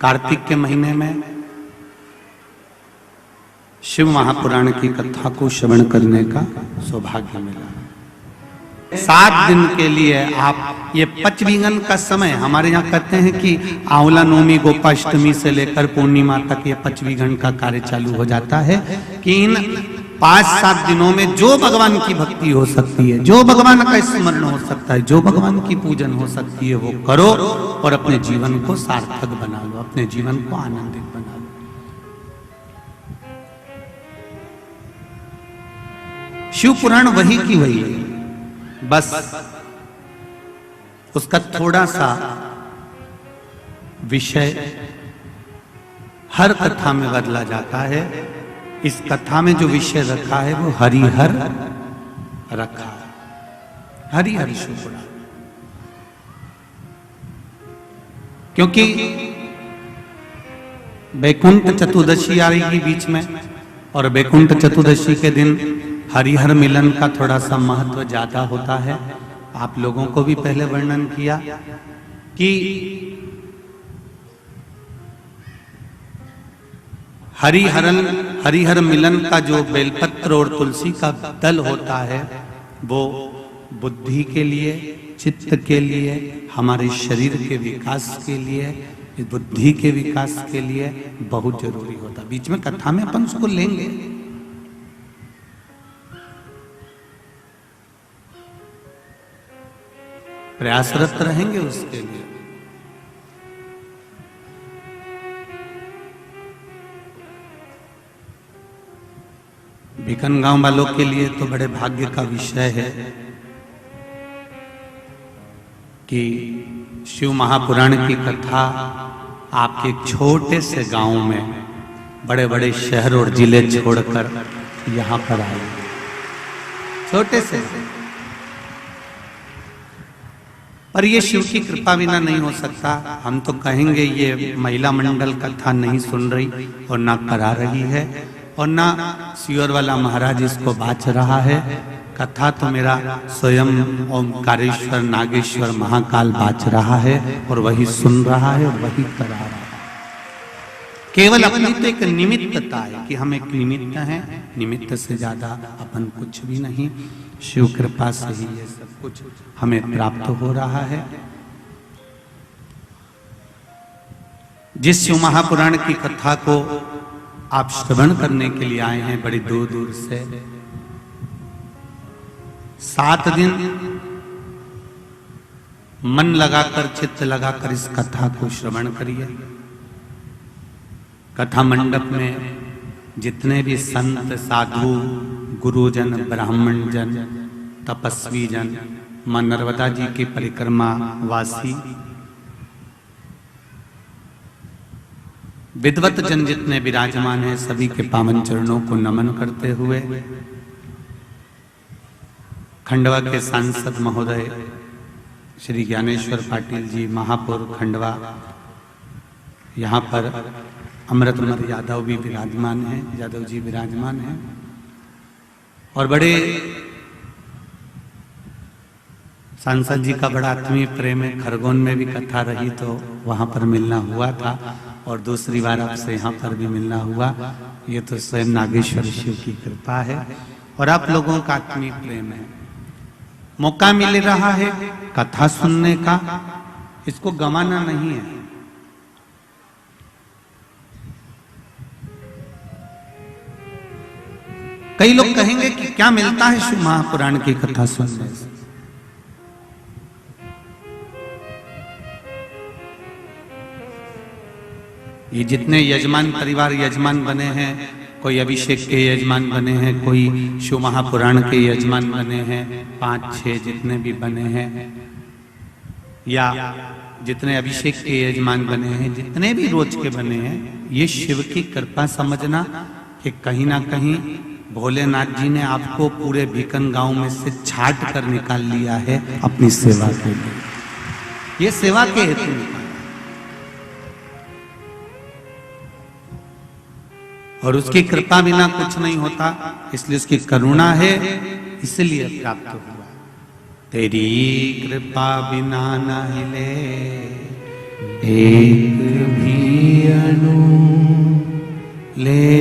कार्तिक के महीने में शिव महापुराण की कथा को श्रवण करने का सौभाग्य मिला। 7 दिन के लिए आप ये पचवीगन का समय, हमारे यहाँ कहते हैं कि आंवला नवमी गोपाष्टमी से लेकर पूर्णिमा तक ये पचवीगन का कार्य चालू हो जाता है कि इन 5-7 दिनों में जो भगवान की भक्ति हो सकती है, जो भगवान का स्मरण हो सकता है, जो भगवान की पूजन हो सकती है, वो करो और अपने जीवन को सार्थक बना लो, अपने जीवन को आनंदित बना लो। शिव पुराण वही की वही है, बस उसका थोड़ा सा विषय हर कथा में बदला जाता है। इस कथा में जो विषय रखा है वो हरिहर रखा है, हरिहर शिव पुराण। क्योंकि वैकुंठ चतुर्दशी आएगी बीच में, और वैकुंठ चतुर्दशी के दिन हरिहर मिलन का थोड़ा सा महत्व ज्यादा होता है। आप लोगों को भी पहले वर्णन किया कि हरिहर मिलन का जो बेलपत्र और तुलसी का दल होता है वो बुद्धि के लिए, चित्त के लिए, हमारे शरीर के विकास के लिए, बुद्धि के विकास के लिए बहुत जरूरी होता है। बीच में कथा में अपन उसको लेंगे। प्रयासरत रहेंगे उसके लिए। बीकन गांव वालों के लिए तो बड़े भाग्य का विषय है कि शिव महापुराण की कथा आपके छोटे से गांव में बड़े बड़े शहर और जिले छोड़कर यहां पर आए, छोटे से। पर ये शिव की कृपा बिना नहीं हो सकता। हम तो कहेंगे ये महिला मंडल कथा नहीं सुन रही और ना करा रही है, और ना सियोर वाला महाराज इसको बाच रहा है। कथा तो मेरा स्वयं ओंकारेश्वर नागेश्वर महाकाल बाच रहा है और वही सुन रहा है और वही करा रहा है। केवल अपनी तो एक निमित्तता है कि हम एक निमित्त हैं, निमित्त से ज्यादा अपन कुछ भी नहीं। शिव कृपा से ही ये सब कुछ हमें प्राप्त हो रहा है। जिस शिव महापुराण की कथा को आप श्रवण करने के लिए आए हैं बड़ी दूर दूर से, 7 दिन मन लगाकर, चित्त लगाकर इस कथा को श्रवण करिए। कथा मंडप में जितने भी संत, साधु, गुरुजन, ब्राह्मण जन, तपस्वी जन, मां नर्मदा जी की परिक्रमा वासी, विद्वत जन जितने विराजमान हैं, सभी के पावन चरणों को नमन करते हुए खंडवा के सांसद महोदय श्री ज्ञानेश्वर पाटिल जी, महापौर खंडवा, यहाँ पर अमृतमल यादव भी विराजमान हैं, यादव जी विराजमान हैं, और बड़े सांसद जी का बड़ा आत्मीय प्रेम है। खरगोन में भी कथा रही तो वहां पर मिलना हुआ था, और दूसरी बार आपसे यहाँ पर भी मिलना हुआ। ये तो स्वयं नागेश्वर शिव की कृपा है और आप लोगों का आत्मीय प्रेम है। मौका मिल रहा है कथा सुनने का, इसको गंवाना नहीं है। कई लोग कहेंगे कि क्या मिलता है शिव महापुराण की कथा सुनने से। ये जितने यजमान परिवार यजमान बने हैं, कोई अभिषेक के यजमान बने हैं, कोई शिव महापुराण के यजमान बने हैं, 5-6 जितने भी बने हैं, या जितने अभिषेक के यजमान बने हैं, जितने भी रोज के बने हैं, ये शिव की कृपा समझना कि कहीं ना कहीं भोलेनाथ जी ने आपको पूरे बीकन गांव में से छाट कर निकाल लिया है अपनी सेवा के लिए। ये सेवा के हेतु निकाला, और उसकी कृपा बिना कुछ नहीं होता, इसलिए उसकी करुणा है, इसलिए प्राप्त हुआ। तेरी कृपा बिना न हिले एक भी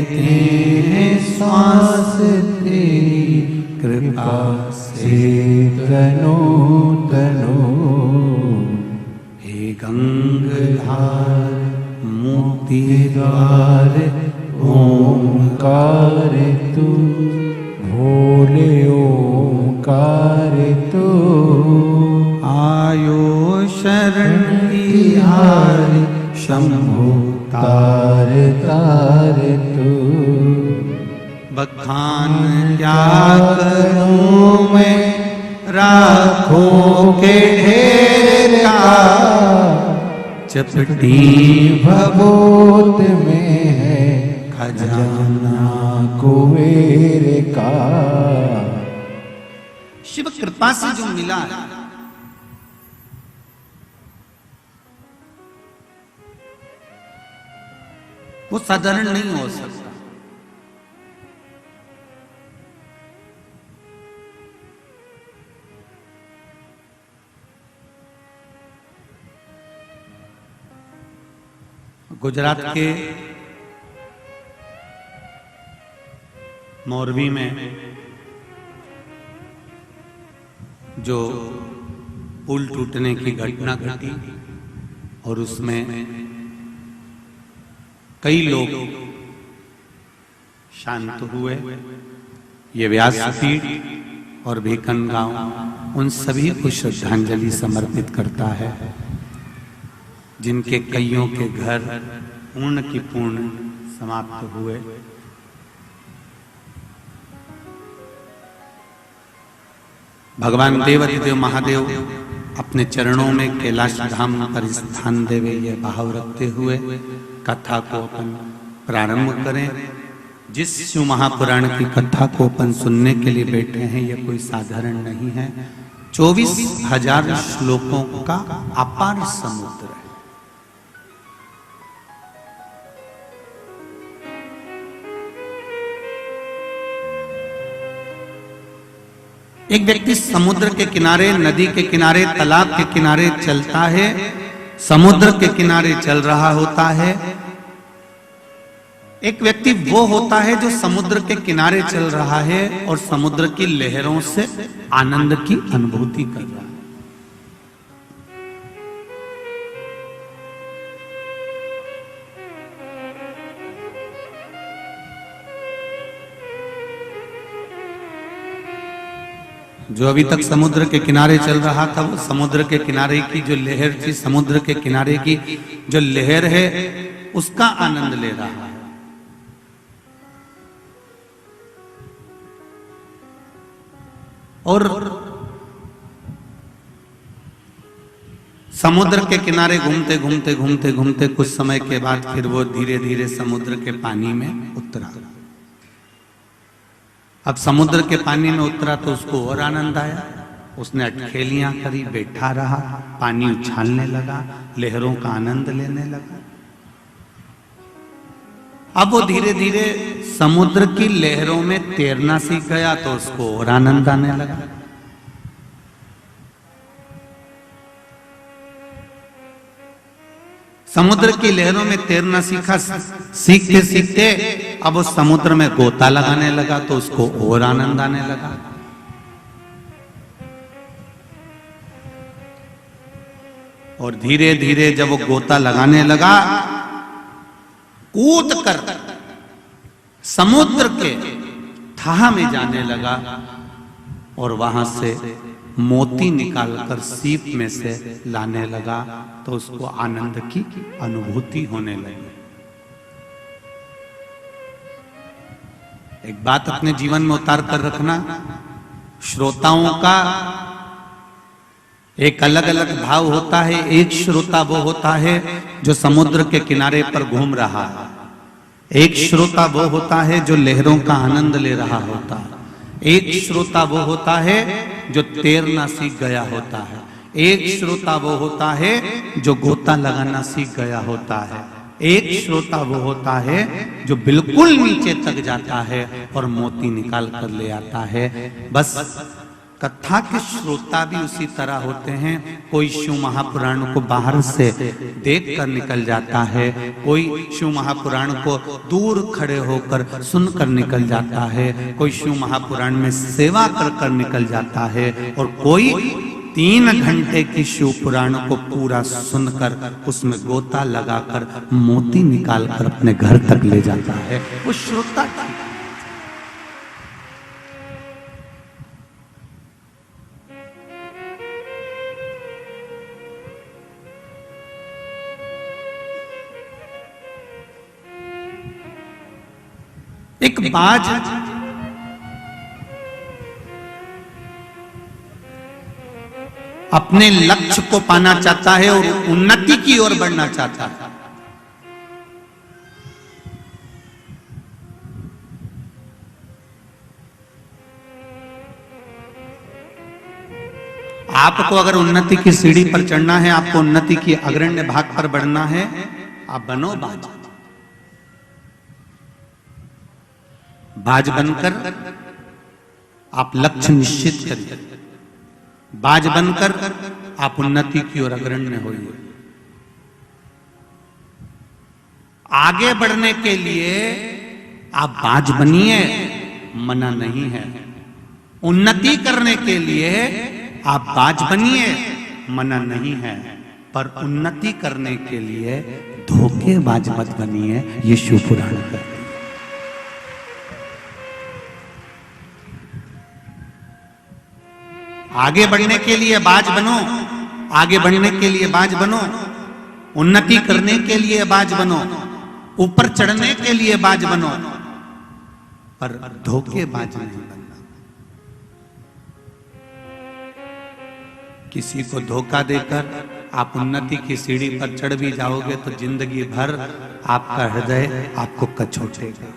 लेते हैं श्वास तेरी कृपा से तनो तनो। हे गंगाधार मुक्ति द्वार ओंकार तू, भोले ओंकार तू। आयो शरण बिहारी शंभो तार तार तू। बखान क्या करूं मैं राखों के ढेर का, चपटी भगोत में है खजाना कुबेर का। शिव कृपा से जो मिला है वो साधारण नहीं हो सकता। गुजरात के मोरबी में जो पुल टूटने की घटना घटी और उसमें कई लोग शांत हुए, ये व्यासपीठ और भीखन गांव उन सभी को श्रद्धांजलि समर्पित करता है जिनके कईयों के घर पूर्ण की पूर्ण समाप्त हुए। भगवान देवाधिदेव महादेव अपने चरणों में कैलाश धाम पर स्थान देवे, ये भाव रखते हुए कथा को अपन प्रारंभ करें। जिस शिव महापुराण की कथा को अपन सुनने के लिए बैठे हैं, यह कोई साधारण नहीं है। 24,000 श्लोकों का अपार समुद्र है। एक व्यक्ति समुद्र के किनारे, नदी के किनारे, तालाब के किनारे चलता है, समुद्र के किनारे चल रहा होता है। एक व्यक्ति वो होता है जो समुद्र के किनारे चल रहा है और समुद्र की लहरों से आनंद की अनुभूति कर रहा है। जो अभी तक समुद्र के किनारे चल रहा था, वो समुद्र के किनारे की जो लहर थी, समुद्र के किनारे की जो लहर है, उसका आनंद ले रहा है। और समुद्र के किनारे घूमते घूमते घूमते घूमते कुछ समय के बाद फिर वो धीरे धीरे समुद्र के पानी में उतरा। अब समुद्र के पानी में उतरा तो उसको और आनंद आया। उसने अटखेलियां करी, बैठा रहा, पानी उछालने लगा, लहरों का आनंद लेने लगा। अब वो धीरे धीरे समुद्र की लहरों में तैरना सीख गया तो उसको और आनंद आने लगा। समुद्र की लहरों में तैरना सीखा, सीखते सीखते अब उस समुद्र में गोता लगाने लगा तो उसको और आनंद आने लगा। और धीरे धीरे जब वो गोता लगाने लगा, कूद कर समुद्र के थाह में जाने लगा और वहां से मोती निकालकर सीप में से लाने लगा तो उसको आनंद की अनुभूति होने लगी। एक बात अपने जीवन में उतार कर रखना, श्रोताओं का एक अलग अलग भाव होता है। एक श्रोता वो होता है जो समुद्र के किनारे पर घूम रहा है, एक श्रोता वो होता है जो लहरों का आनंद ले रहा होता है, एक श्रोता वो होता है जो तैरना सीख गया होता है, एक श्रोता वो होता है जो गोता लगाना सीख गया होता है, एक श्रोता वो होता है जो बिल्कुल नीचे तक जाता है और मोती निकाल कर ले आता है। बस कथा के श्रोता भी उसी तरह होते हैं। कोई शिव महापुराण को बाहर से देख कर निकल जाता है, कोई शिव महापुराण को दूर खड़े होकर सुनकर निकल जाता है, कोई शिव महापुराण में सेवा कर कर निकल जाता है, और कोई 3 घंटे की शिव पुराण को पूरा सुनकर उसमें गोता लगाकर मोती निकालकर अपने घर तक ले जाता है। वो श्रोता ठीक। एक बाज अपने लक्ष्य को पाना चाहता है और उन्नति की ओर बढ़ना चाहता है। आपको अगर उन्नति की सीढ़ी पर चढ़ना है, आपको उन्नति की अग्रण्य भाग पर बढ़ना है, आप बनो बाज। बाज बनकर आप लक्ष्य निश्चित करिए, बाज बनकर आप उन्नति की ओर अग्रण्य होइए। आगे बढ़ने के लिए आप बाज बनिए, मना नहीं है। उन्नति करने के लिए आप बाज बनिए, मना नहीं है। पर उन्नति करने के लिए धोखेबाज मत बनिए, ये शिव पुराण कहते हैं। आगे बढ़ने के लिए बाज बनो, आगे बढ़ने के लिए बाज बनो, उन्नति करने के लिए बाज बनो, ऊपर चढ़ने के लिए बाज बनो, पर धोखेबाज नहीं बनना। किसी को धोखा देकर आप उन्नति की सीढ़ी पर चढ़ भी जाओगे तो जिंदगी भर आपका हृदय आपको कचोटेगा।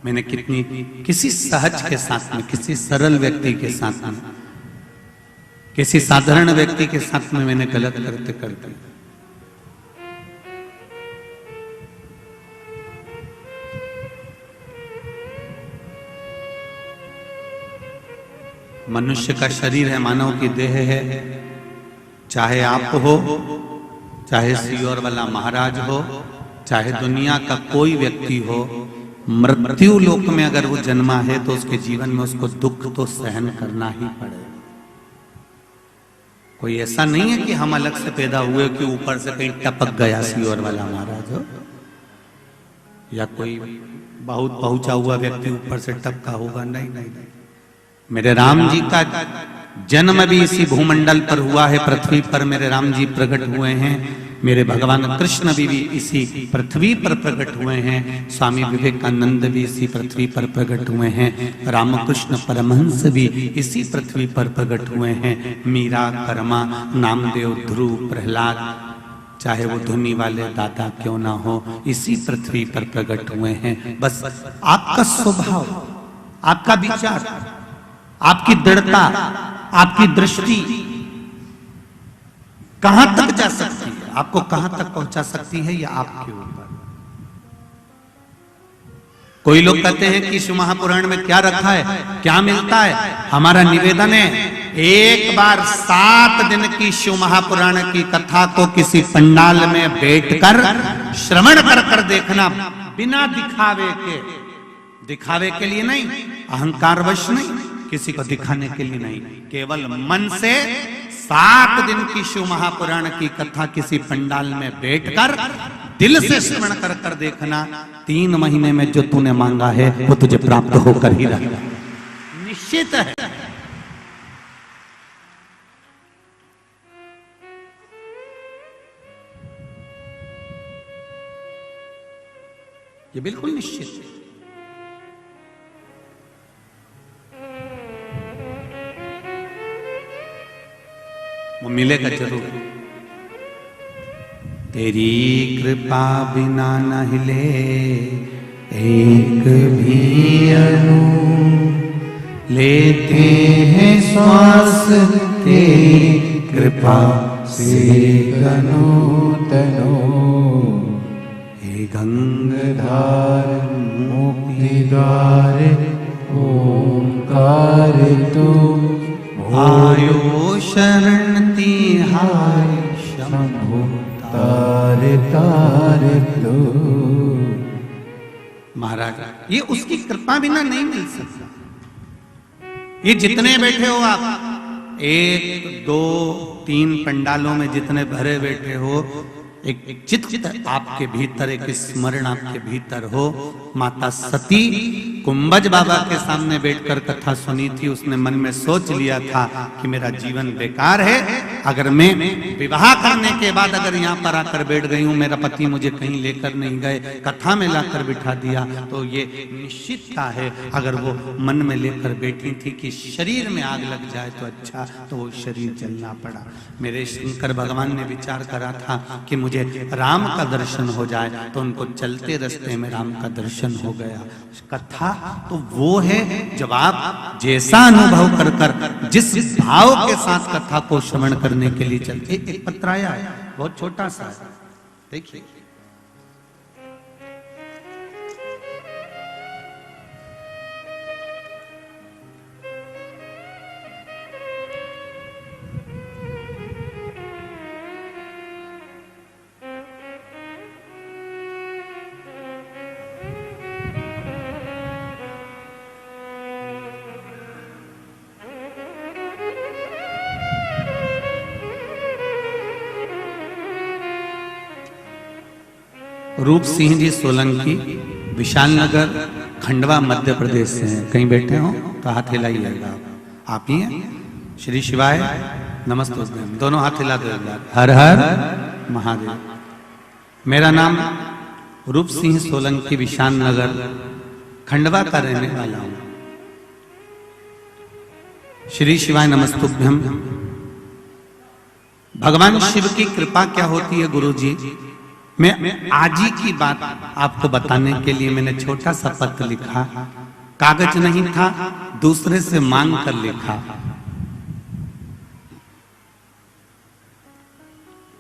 मैंने किसी सहज के साथ में, किसी सरल व्यक्ति के साथ में, किसी साधारण व्यक्ति के साथ में मैंने गलत करते करते मनुष्य का शरीर है, मानव की देह है, चाहे आप हो, चाहे सियोर वाला महाराज हो, चाहे दुनिया का कोई व्यक्ति हो, मृत्यु लोक में अगर वो जन्मा है तो उसके जीवन में उसको दुख तो सहन करना ही पड़ेगा। कोई ऐसा नहीं है कि हम अलग से पैदा हुए कि ऊपर से कहीं टपक गया सियोर वाला महाराज हो, या कोई बहुत पहुंचा हुआ व्यक्ति ऊपर से टपका होगा। नहीं नहीं नहीं, मेरे राम जी का जन्म भी इसी भूमंडल पर हुआ है, पृथ्वी पर मेरे राम जी प्रकट हुए हैं। मेरे भगवान कृष्ण भी इसी पृथ्वी पर प्रकट हुए हैं। स्वामी विवेकानंद भी इसी पृथ्वी पर प्रकट हुए हैं। रामकृष्ण परमहंस भी इसी पृथ्वी पर प्रकट हुए हैं। मीरा, कर्मा, नामदेव, ध्रुव, प्रहलाद, चाहे वो धुनी वाले दादा क्यों ना हो, इसी पृथ्वी पर प्रकट हुए हैं। बस आपका स्वभाव, आपका विचार, आपकी दृढ़ता, आपकी दृष्टि कहां तक जा सकती है, आपको कहां तक पहुंचा सकती है, यह आपके ऊपर। कोई लोग कहते हैं कि शिव महापुराण में क्या रखा है, क्या मिलता है। हमारा निवेदन है, एक बार 7 दिन की शिव महापुराण की कथा को किसी पंडाल में बैठकर श्रवण कर देखना, बिना दिखावे के लिए नहीं, अहंकारवश नहीं, किसी को दिखाने के लिए नहीं, केवल मन से 7 दिन की शिव महापुराण की कथा किसी पंडाल में बैठकर दिल से श्रवण कर देखना। 3 महीने में जो तूने मांगा है वो तुझे प्राप्त होकर ही रहेगा, निश्चित है। ये बिल्कुल निश्चित है। वो मिलेगा जरूर। तेरी कृपा बिना न हिले एक भी अणु, लेते हैं श्वास तेरी कृपा से तनो तनो, गंगधार मुक्ति द्वार ओंकार तू आयो शरण तिहारी शंभु तार तार तू। महाराज ये उसकी कृपा बिना नहीं मिल सकता। ये जितने बैठे हो आप, 1 2 3 पंडालों में जितने भरे बैठे हो, एक चित्त आपके भीतर, एक स्मरण आपके भीतर हो। माता सती कुंभज बाबा के सामने बैठकर कथा सुनी थी। उसने मन में सोच लिया था कि मेरा जीवन बेकार है, अगर मैं विवाह करने के बाद अगर यहाँ पर आकर बैठ गई हूँ, मेरा पति मुझे कहीं लेकर नहीं गए, कथा में लाकर बिठा दिया, तो ये निश्चित था है। अगर वो मन में लेकर बैठी थी कि शरीर में आग लग जाए तो अच्छा, तो वो शरीर जलना पड़ा। मेरे शंकर भगवान ने विचार करा था कि मुझे राम का दर्शन हो जाए, तो उनको चलते रास्ते में राम का दर्शन हो गया। कथा तो वो है जब आप जैसा अनुभव कर कर जिस भाव के साथ कथा को श्रवण करने के लिए चलते। एक पत्र आया है, बहुत छोटा सा है, देखिए। रूप सिंह जी सोलंकी, विशाल नगर, खंडवा, मध्य प्रदेश से हैं। कहीं बैठे हो तो हाथ हिलाइएगा। आप ही हैं? श्री शिवाय नमस्ते। दोनों हाथ हिला दो। हर हर महादेव। मेरा नाम रूप सिंह सोलंकी, विशाल नगर, खंडवा का रहने वाला हूं। श्री शिवाय नमस्तुभ्यम। भगवान शिव की कृपा क्या होती है गुरु जी, मैं आज ही की बात आपको बताने के लिए मैंने छोटा सा पत्र लिखा। कागज नहीं था, दूसरे से मांग कर लिखा।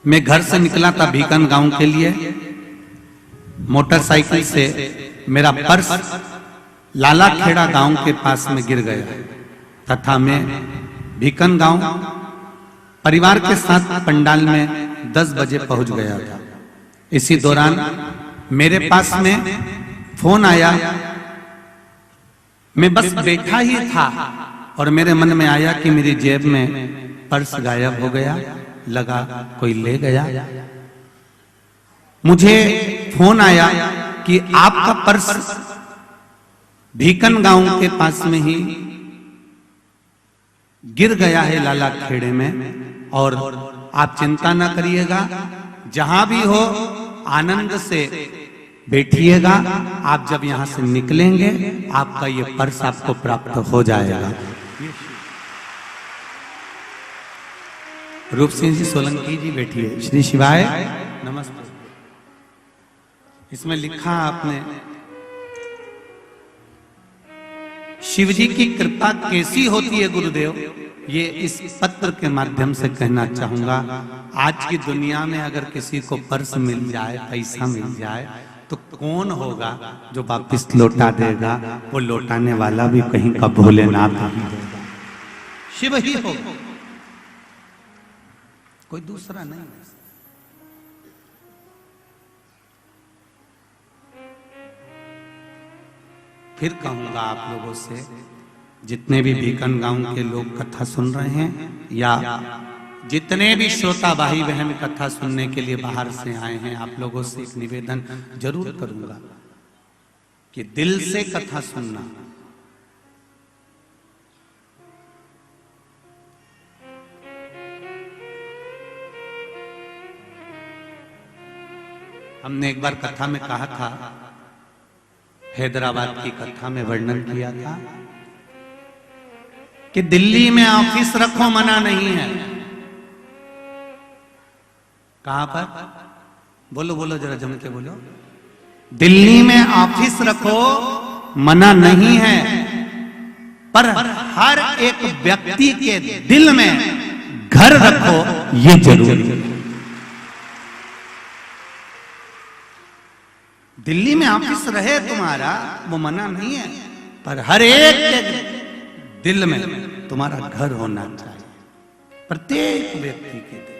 मैं घर से निकला था भीकन गांव के लिए। मोटरसाइकिल से मेरा पर्स लालाखेड़ा गांव के पास में गिर गया तथा मैं भीकन गांव परिवार के साथ पंडाल में 10 बजे पहुंच गया था। इसी दौरान मेरे पास में फोन आया। मैं बस बैठा ही था और मेरे मन में आया कि मेरी जेब में पर्स गायब हो गया, लगा कोई ले गया। मुझे फोन आया कि आपका पर्स भीकन गांव के पास में ही गिर गया है लालाखेड़े में, और आप चिंता ना करिएगा, जहां भी हो आनंद से बैठिएगा। आप जब यहां से निकलेंगे आपका ये पर्स आपको प्राप्त हो जाएगा। रूप सिंह जी सोलंकी जी बैठिए। श्री शिवाय नमस्ते। इसमें लिखा आपने, शिव जी की कृपा कैसी होती है गुरुदेव, ये इस पत्र के माध्यम से कहना चाहूंगा। आज की दुनिया में अगर किसी को पर्स मिल जाए, पैसा मिल जाए, तो कौन होगा जो वापिस लौटा देगा? वो लौटाने वाला भी कहीं का भोलेनाथ ही होगा, शिव ही होगा, कोई दूसरा नहीं। फिर कहूंगा आप लोगों से, जितने भी भीकन गांव के लोग कथा सुन रहे हैं या जितने भी श्रोता भाई बहन कथा सुनने के लिए बाहर से आए हैं, आप लोगों से एक निवेदन जरूर करूंगा कि दिल से कथा सुनना। हमने एक बार कथा में कहा था, हैदराबाद की कथा में वर्णन किया था कि दिल्ली में ऑफिस रखो मना नहीं है। कहां पर? बोलो बोलो जरा जम के बोलो। दिल्ली में ऑफिस रखो मना नहीं है, पर हर एक व्यक्ति के दिल में घर रखो ये जरूरी है। दिल्ली में ऑफिस रहे तुम्हारा, वो मना नहीं है, पर हर एक के दिल में तुम्हारा घर होना चाहिए, प्रत्येक व्यक्ति के दिल।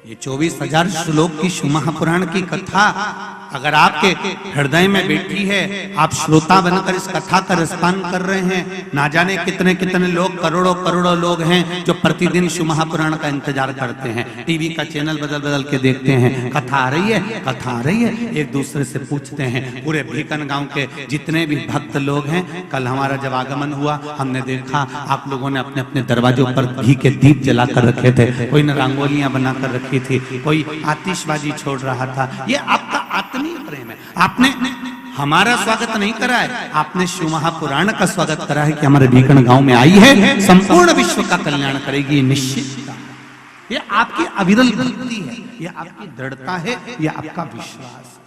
ये 24,000 श्लोक की शिव महापुराण की कथा अगर आपके हृदय में बैठी है, आप श्रोता बनकर इस कथा का रसपान कर रहे हैं, ना जाने कितने कितने लोग, करोड़ों करोड़ों लोग हैं जो प्रतिदिन शिव महापुराण का इंतजार करते हैं, टीवी का चैनल बदल बदल के देखते हैं, कथा आ रही है, कथा आ रही है, एक दूसरे से पूछते हैं। पूरे भीकन गांव के जितने भी भक्त लोग हैं, कल हमारा जब आगमन हुआ, हमने देखा आप लोगों ने अपने अपने दरवाजों पर घी के दीप जलाकर रखे थे, कोई ने रंगोलियां बनाकर रखी थी, कोई आतिशबाजी छोड़ रहा था। ये आपका आत्मीय प्रेम है। आपने हमारा स्वागत नहीं करा है, आपने शिव महापुराण का स्वागत करा है कि हमारे भीकन गांव में आई है, संपूर्ण विश्व का कल्याण करेगी, निश्चित। ये आपकी अविरल भक्ति है, ये आपकी दृढ़ता है, ये आपका विश्वास है।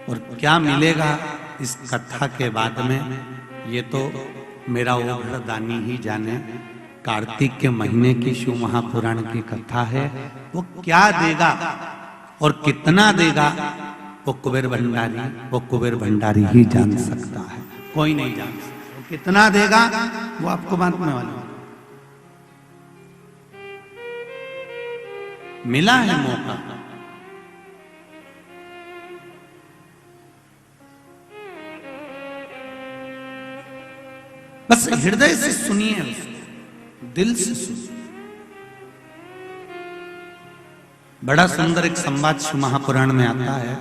और क्या मिलेगा इस कथा के बाद में, ये तो मेरा ओघरदानी ही जाने। कार्तिक के महीने की शिव महापुराण की कथा है, वो क्या देगा और कितना देगा, वो कुबेर भंडारी ही जान सकता है, कोई नहीं जान सकता। कितना देगा वो आपको बाद में मालूम। मिला है मौका, बस हृदय से सुनिए, दिल से सुनिए। बड़ा सुंदर एक संवाद शिव महापुराण में आता है।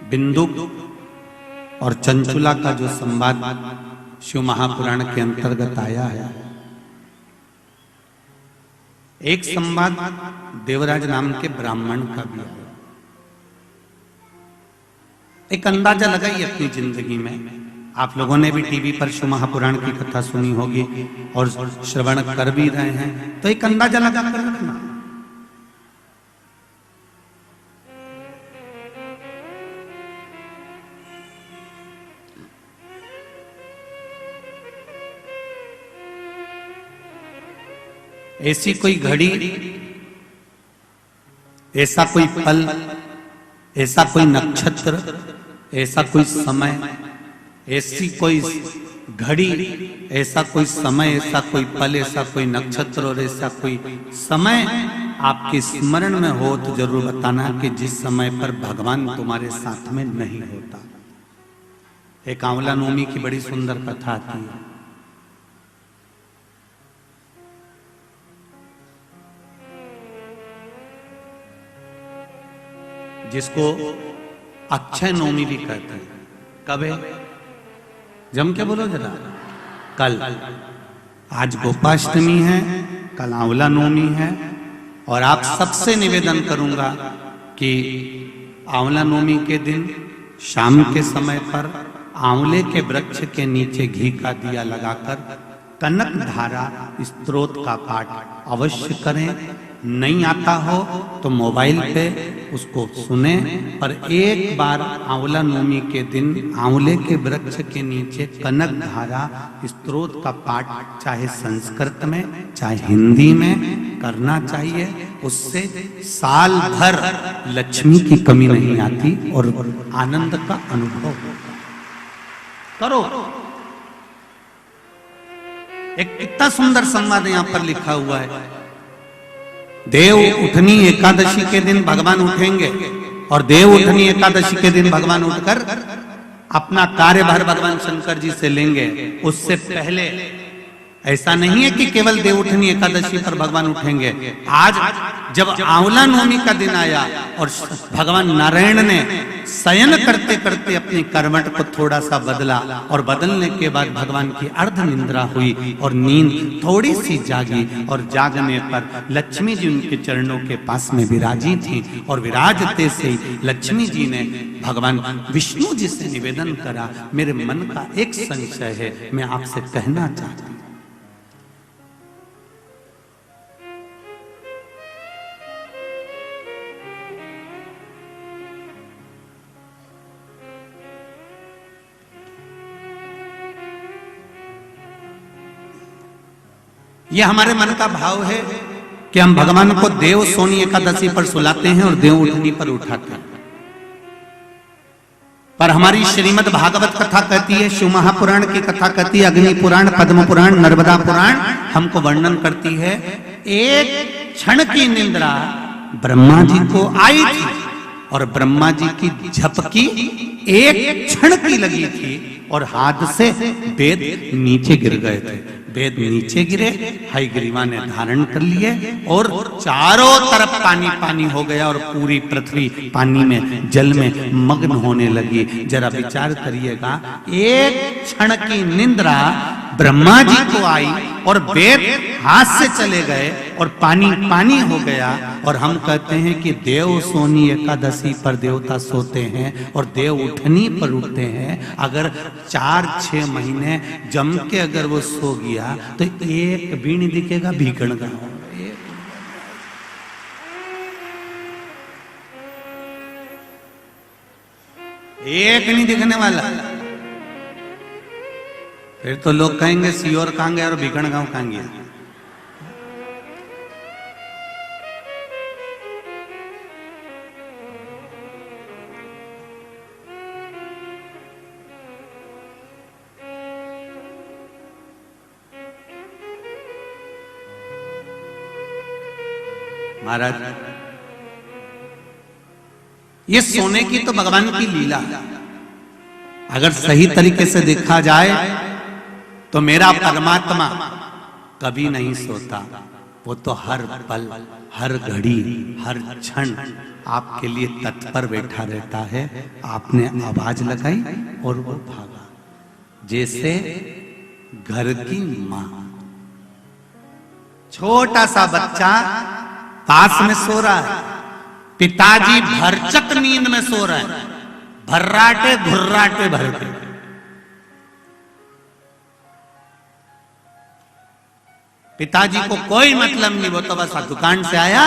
बिंदु और चंचुला का जो संवाद शिव महापुराण के अंतर्गत आया है, एक संवाद देवराज नाम के ब्राह्मण का भी आया। एक अंदाजा लगाइए अपनी जिंदगी में, आप लोगों ने भी टीवी पर शिव महापुराण की कथा सुनी होगी और श्रवण कर भी रहे हैं, तो एक अंदाजा लगा कर रखना। ऐसी कोई घड़ी, ऐसा कोई पल, ऐसा कोई नक्षत्र, ऐसा कोई समय, ऐसी कोई घड़ी, ऐसा कोई समय, ऐसा कोई पल, ऐसा कोई नक्षत्र और ऐसा कोई समय आपके स्मरण में हो तो जरूर बताना कि जिस समय पर भगवान तुम्हारे साथ में नहीं होता। एक आंवला नवमी की बड़ी सुंदर कथा आती है। जिसको अक्षय नवमी भी कहते हैं। कब है? जम के बोलो जरा। कल। आज गोपाष्टमी है, कल आंवला नवमी है, और आप सबसे निवेदन करूंगा कि आंवला नवमी के दिन शाम के समय पर आंवले के वृक्ष के नीचे घी का दिया लगाकर कनक धारा स्तोत्र का पाठ अवश्य करें। नहीं आता हो तो मोबाइल पे उसको सुने, पर एक बार आंवला नवमी के दिन आंवले के वृक्ष के नीचे कनक धारा स्तोत्र का पाठ चाहे संस्कृत में चाहे हिंदी में करना चाहिए। उससे साल भर लक्ष्मी की कमी नहीं आती और आनंद का अनुभव करो। एक कितना सुंदर संवाद यहां पर लिखा हुआ है। देव उठनी एकादशी के दिन भगवान उठेंगे और देव उठनी एकादशी के दिन भगवान उठकर अपना कार्यभार भगवान शंकर जी से लेंगे। उससे पहले ऐसा नहीं है कि केवल देव उठनी एकादशी पर भगवान उठेंगे। आज जब आंवला नवमी का दिन आया और भगवान नारायण ने शयन करते करते अपनी करवट को थोड़ा सा बदला और बदलने के बाद भगवान की अर्ध निंद्रा हुई और नींद थोड़ी सी जागी, और जागने पर लक्ष्मी जी उनके चरणों के पास में विराजी थी और विराजते से ही लक्ष्मी जी ने भगवान विष्णु जी से निवेदन करा, मेरे मन का एक संशय है, मैं आपसे कहना चाहती हूं। यह हमारे मन का भाव है कि हम भगवान को देव सोनी एकादशी पर सुलाते हैं और देव उठनी पर उठाते हैं। पर हमारी श्रीमद् भागवत कथा कहती है, शिव महापुराण की कथा कहती है, अग्नि पुराण, पद्म पुराण, नर्मदा पुराण हमको वर्णन करती है, एक क्षण की निंद्रा ब्रह्मा जी को आई थी और ब्रह्मा जी की झपकी एक क्षण की लगी थी और हाथ से वेद नीचे गिर गए थे। वेद नीचे गिरे, हयग्रीवा ने धारण कर लिए और चारों तरफ पानी पानी हो गया और पूरी पृथ्वी पानी में, जल में मग्न होने लगी। जरा विचार करिएगा, एक क्षण की निंद्रा ब्रह्मा जी को आई और वेद हाथ से चले गए और पानी पानी हो गया। और हम कहते हैं कि देव सोनी एकादशी पर देवता सोते हैं और देव उठनी पर उठते हैं। अगर 4-6 महीने जम के अगर वो सो गया तो एक भी नहीं दिखेगा भीकण का, एक नहीं दिखने वाला। फिर तो लोग कहेंगे सीओर कहां गया और भीकण गांव कहां गया। महाराज, ये सोने की तो भगवान की लीला, अगर सही तरीके से देखा जाए तो मेरा परमात्मा कभी नहीं सोता। वो तो हर पल, हर घड़ी, हर क्षण आपके लिए तत्पर बैठा रहता है। आपने आवाज लगाई और वो भागा। जैसे घर की मां, छोटा सा बच्चा पास में सो रहा है, पिताजी भरचक नींद में सो रहे हैं, भर्राटे घुर्राटे भरते। पिताजी को कोई मतलब नहीं, वो तो बस दुकान से आया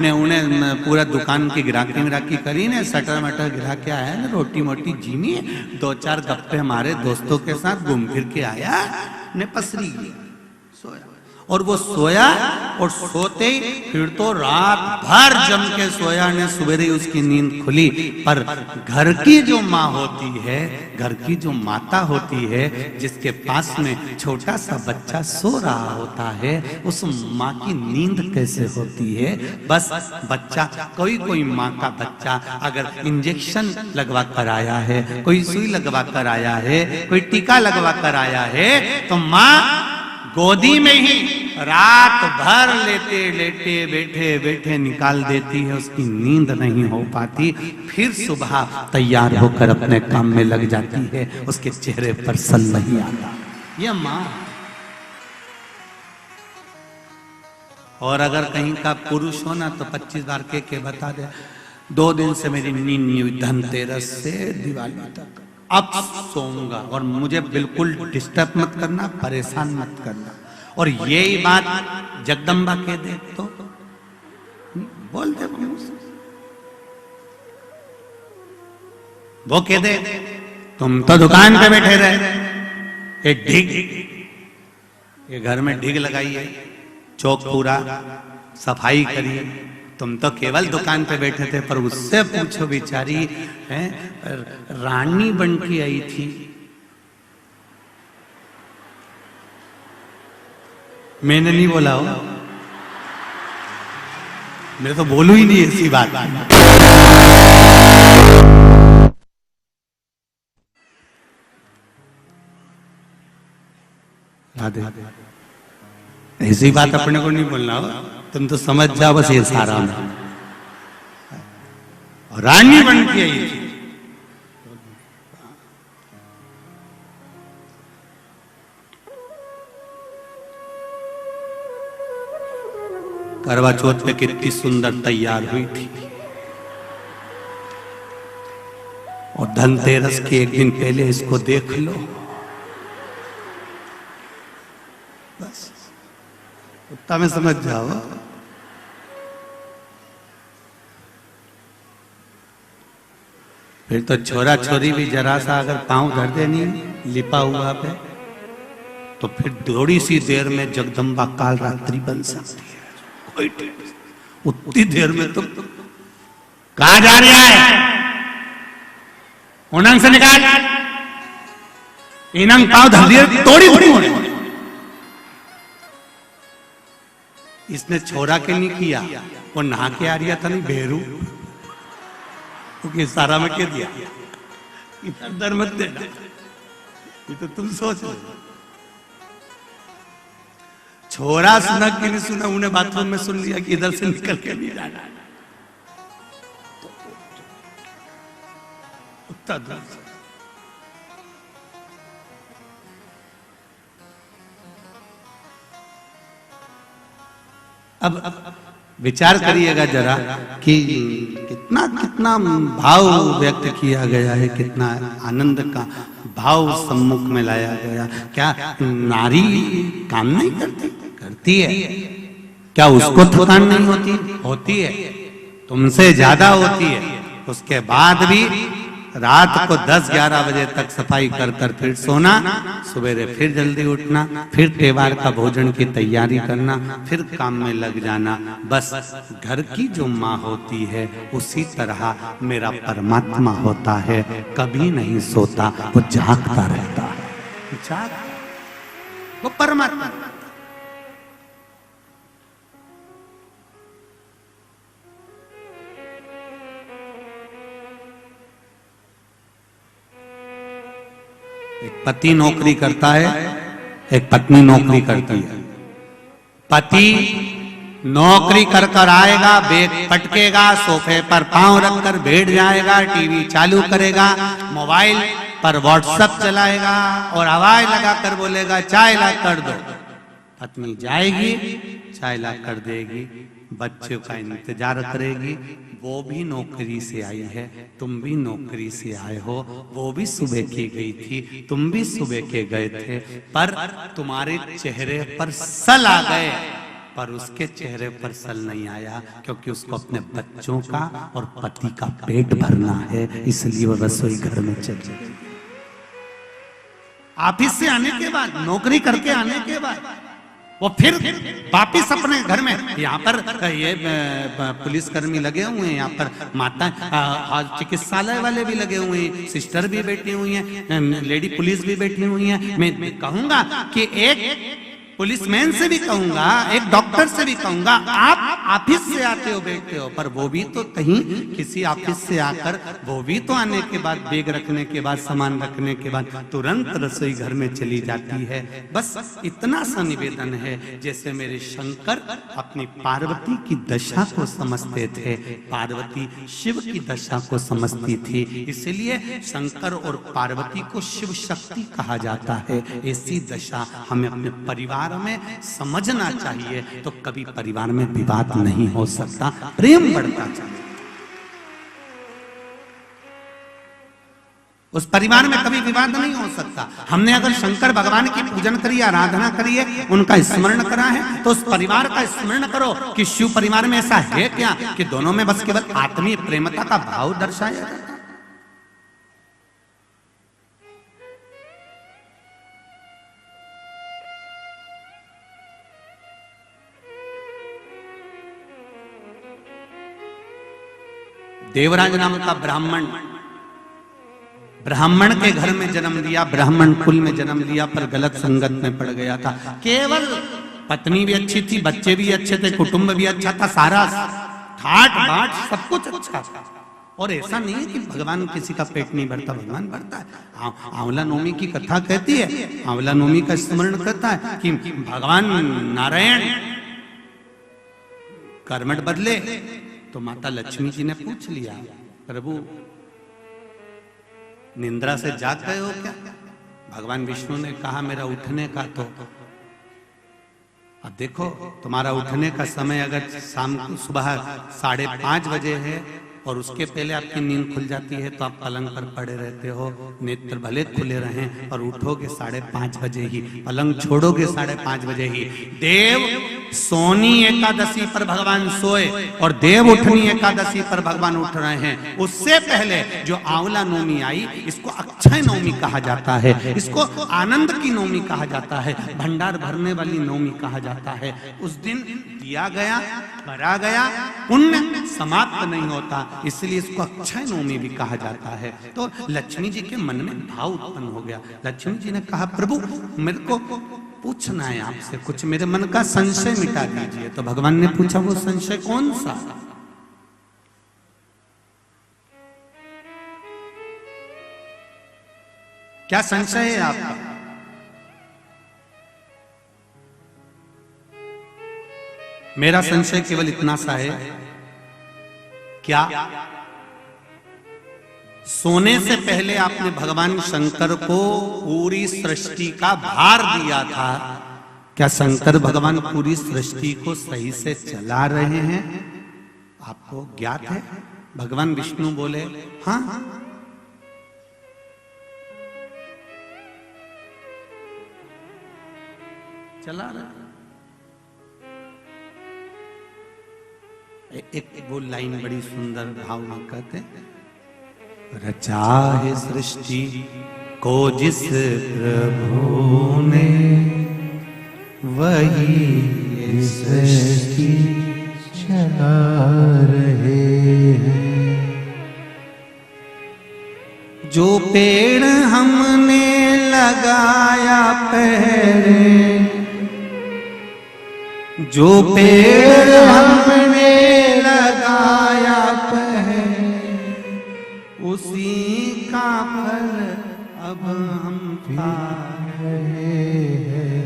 ने, उन्हें पूरा दुकान की गिराकी करी ने, सटर मटर गिरा के आया ने, रोटी मोटी जीनी, 2-4 गप्पे हमारे दोस्तों के साथ घूम फिर के आया ने, पसरी गया, सोया। और वो सोया और सोते ही फिर तो रात भर जम के सोया ने, सवेरे उसकी नींद खुली। पर घर की जो माँ होती है, घर की जो माता होती है, जिसके पास में छोटा सा बच्चा सो रहा होता है, उस माँ की नींद कैसे होती है। बस बच्चा, कोई माँ का बच्चा अगर इंजेक्शन लगवा कर आया है, कोई सुई लगवा कर आया है, कोई टीका लगवा कर आया है, तो माँ गोदी में ही रात भर लेटे लेटे बैठे बैठे निकाल देती है, उसकी नींद नहीं हो पाती। फिर सुबह तैयार होकर अपने काम में लग जाती है, उसके चेहरे पर सल नहीं आता। ये माँ। और अगर कहीं का पुरुष हो ना तो 25 बार के बता दे, 2 दिन से मेरी नींद नहीं हुई, धनतेरस से दिवाली तक, अब सोऊंगा और मुझे बिल्कुल डिस्टर्ब मत करना, परेशान मत करना। और यही बात जगदम्बा कह दे तो बोल दे, वो कह दे तुम तो दुकान पे बैठे रहे, एक ढिग, ये घर में ढिग लगाई है, चौक पूरा सफाई करी, तुम तो केवल दुकान पे बैठे थे। पर उससे पूछो, बेचारी है रानी बन के आई थी, मैंने नहीं बोला हो, मैं तो बोलू ही नहीं ऐसी बात। राधे, ऐसी बात अपने को नहीं बोलना हो, तुम तो समझ जाओ बस ये सारा में। रानी बन के आई थी, करवा चौथ पे कितनी सुंदर तैयार हुई थी, और धनतेरस के 1 दिन पहले इसको देख लो, बस उतना में समझ जाओ। फिर तो छोरा छोरी भी जरा सा अगर पांव धर दे नहीं लिपा हुआ पे तो फिर थोड़ी सी देर में जगदम्बा काल रात्रि बन सकती है, कोई टेंशन नहीं। उतनी देर में तुम कहा जा रहा है, उनंग से निकाल, इनंग पाव धलिए तोड़ी थोड़ी। इसने छोरा के नहीं किया, वो नहा के आ रहा था, नहीं बेरू क्योंकि सारा में कह दिया इधर दर मत देना, ये तो तुम सोच लो। छोरा सुना कि नहीं सुना, उन्हें बाथरूम में सुन लिया कि इधर से निकल के नहीं जाना, उतना दूर से। अब विचार करिएगा जरा कि कितना कितना भाव व्यक्त किया गया है, कितना आनंद का भाव सम्मुख में लाया गया। क्या नारी काम नहीं करती? करती है। क्या उसको थकान नहीं होती? होती है, तुमसे ज्यादा होती है। उसके बाद भी रात को 10-11 बजे तक सफाई कर कर फिर सोना, सवेरे फिर जल्दी उठना, फिर त्योहार का भोजन की तैयारी करना, फिर काम में लग जाना। बस घर की जो माँ होती है उसी तरह मेरा परमात्मा होता है, कभी नहीं सोता, वो जागता रहता है, वो परमात्मा। एक पति नौकरी करता है, एक पत्नी नौकरी करती है। पति नौकरी कर कर आएगा, बैग पटकेगा, सोफे पर पांव रखकर बैठ जाएगा, टीवी चालू करेगा, मोबाइल पर व्हाट्सएप चलाएगा और आवाज लगाकर बोलेगा चाय ला कर दो। पत्नी जाएगी, चाय ला कर देगी, बच्चों का इंतजार करेगी। वो भी नौकरी से आई है, तुम भी नौकरी से आए हो। वो भी सुबह की गई थी, तुम भी सुबह के गए थे, पर तुम्हारे चेहरे पर सल आ गए, पर उसके चेहरे पर सल नहीं आया, क्योंकि उसको अपने बच्चों का और पति का पेट भरना है, इसलिए वो रसोई घर में चल गई। ऑफिस से आने के बाद, नौकरी करके आने के बाद वो फिर वापिस अपने घर में, यहाँ पर ये पुलिसकर्मी लगे हुए हैं, यहाँ पर माता चिकित्सालय वाले भी लगे हुए हैं, सिस्टर भी बैठी हुई हैं, लेडी पुलिस भी बैठी हुई हैं। मैं कहूंगा कि एक पुलिसमैन से भी कहूंगा, एक डॉक्टर से भी कहूंगा, आप ऑफिस से आते हो बैठते हो, पर वो भी तो कहीं किसी ऑफिस से आकर, वो भी तो आने के बाद, बैग रखने के बाद, सामान रखने के बाद तुरंत रसोई घर में चली जाती है। बस इतना सा निवेदन है, जैसे मेरे शंकर अपनी पार्वती की दशा को समझते थे, पार्वती शिव की दशा को समझती थी, इसलिए शंकर और पार्वती को शिव शक्ति कहा जाता है। ऐसी दशा हमें अपने परिवार में समझना चाहिए, तो कभी परिवार में विवाद नहीं हो सकता, प्रेम बढ़ता चाहिए। उस परिवार में कभी विवाद नहीं हो सकता। हमने अगर शंकर भगवान की पूजन करी, आराधना करी है, उनका स्मरण करा है, तो उस परिवार का स्मरण करो कि शिव परिवार में ऐसा है क्या कि दोनों में बस केवल आत्मीय प्रेमता का भाव दर्शाया जाता है। देवराज नाम का ब्राह्मण के घर में जन्म लिया, ब्राह्मण कुल में जन्म लिया, पर गलत संगत में पड़ गया था। केवल पत्नी भी अच्छी थी, बच्चे भी अच्छे थे, कुटुंब भी अच्छा था, सारा ठाट बाट सब कुछ अच्छा था। और ऐसा नहीं है कि भगवान किसी का पेट नहीं भरता, भगवान भरता है। आंवला नवमी की कथा कहती है, आंवला नवमी का स्मरण करता है कि भगवान नारायण कर्मठ बदले, तो माता लक्ष्मी जी ने पूछ लिया, प्रभु निंद्रा से जाग गए हो क्या? भगवान विष्णु ने कहा मेरा उठने का, तो अब देखो तुम्हारा उठने का समय अगर शाम को सुबह 5:30 बजे है, और उसके पहले आपकी नींद खुल जाती है तो आप पलंग पर पड़े रहते हो, नेत्र भले खुले रहें और उठोगे 5:30 बजे ही, पलंग छोड़ोगे 5:30 बजे ही। देव सोनी एकादशी पर भगवान सोए और देव उठनी एकादशी पर भगवान उठ रहे हैं। उससे पहले जो आंवला नवमी आई, इसको अक्षय नवमी कहा जाता है, इसको आनंद की नवमी कहा जाता है, भंडार भरने वाली नवमी कहा जाता है। उस दिन दिया गया, भरा गया, पुण्य समाप्त नहीं होता, इसलिए इसको अक्षय नवमी भी कहा जाता है। तो लक्ष्मी जी के मन में भाव उत्पन्न हो गया। लक्ष्मी जी ने कहा, प्रभु मेरे को पूछना है आपसे कुछ, मेरे मन का संशय मिटा दीजिए। तो भगवान ने पूछा, वो संशय कौन सा? क्या संशय है आपका? मेरा संशय केवल इतना सा है, क्या सोने से पहले आपने भगवान शंकर को पूरी सृष्टि का भार दिया था? क्या शंकर भगवान पूरी सृष्टि को सही से चला रहे हैं? आपको ज्ञात है? भगवान विष्णु बोले, हाँ चला रहे। एक वो लाइन बड़ी सुंदर भाव में कहते, रचा है सृष्टि को जिस प्रभु ने, वही सृष्टि चला रहे हैं। जो पेड़ हमने लगाया पहले, जो पेड़ हमने लगाया पहले, उसी का फल अब हम पा रहे हैं।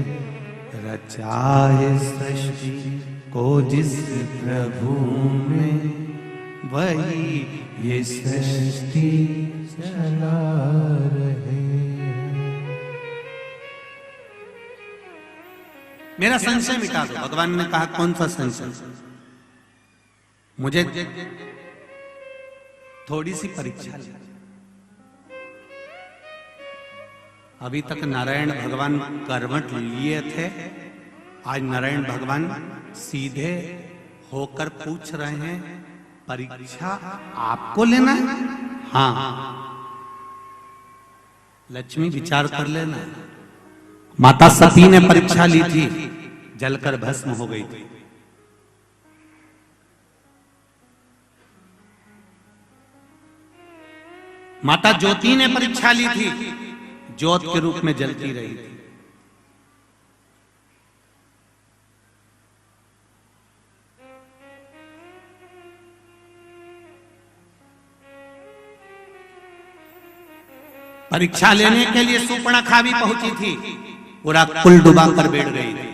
रचा है सृष्टि को जिस प्रभु ने, वही ये सृष्टि चला रहे हैं। मेरा संशय मिटा दो। भगवान ने कहा, कौन सा संशय? मुझे थोड़ी सी परीक्षा ली। अभी तक नारायण भगवान करवट लिए थे, आज नारायण भगवान सीधे होकर पूछ रहे हैं, परीक्षा आपको लेना है? हाँ। लक्ष्मी विचार कर लेना। माता सती ने परीक्षा ली थी, जलकर भस्म हो गई थी। माता ज्योति ने परीक्षा ली थी, ज्योत के रूप में जलती रही थी। परीक्षा लेने के लिए सूर्पणखा भी पहुंची थी, पूरा कुल डुबा कर बैठ गई थी।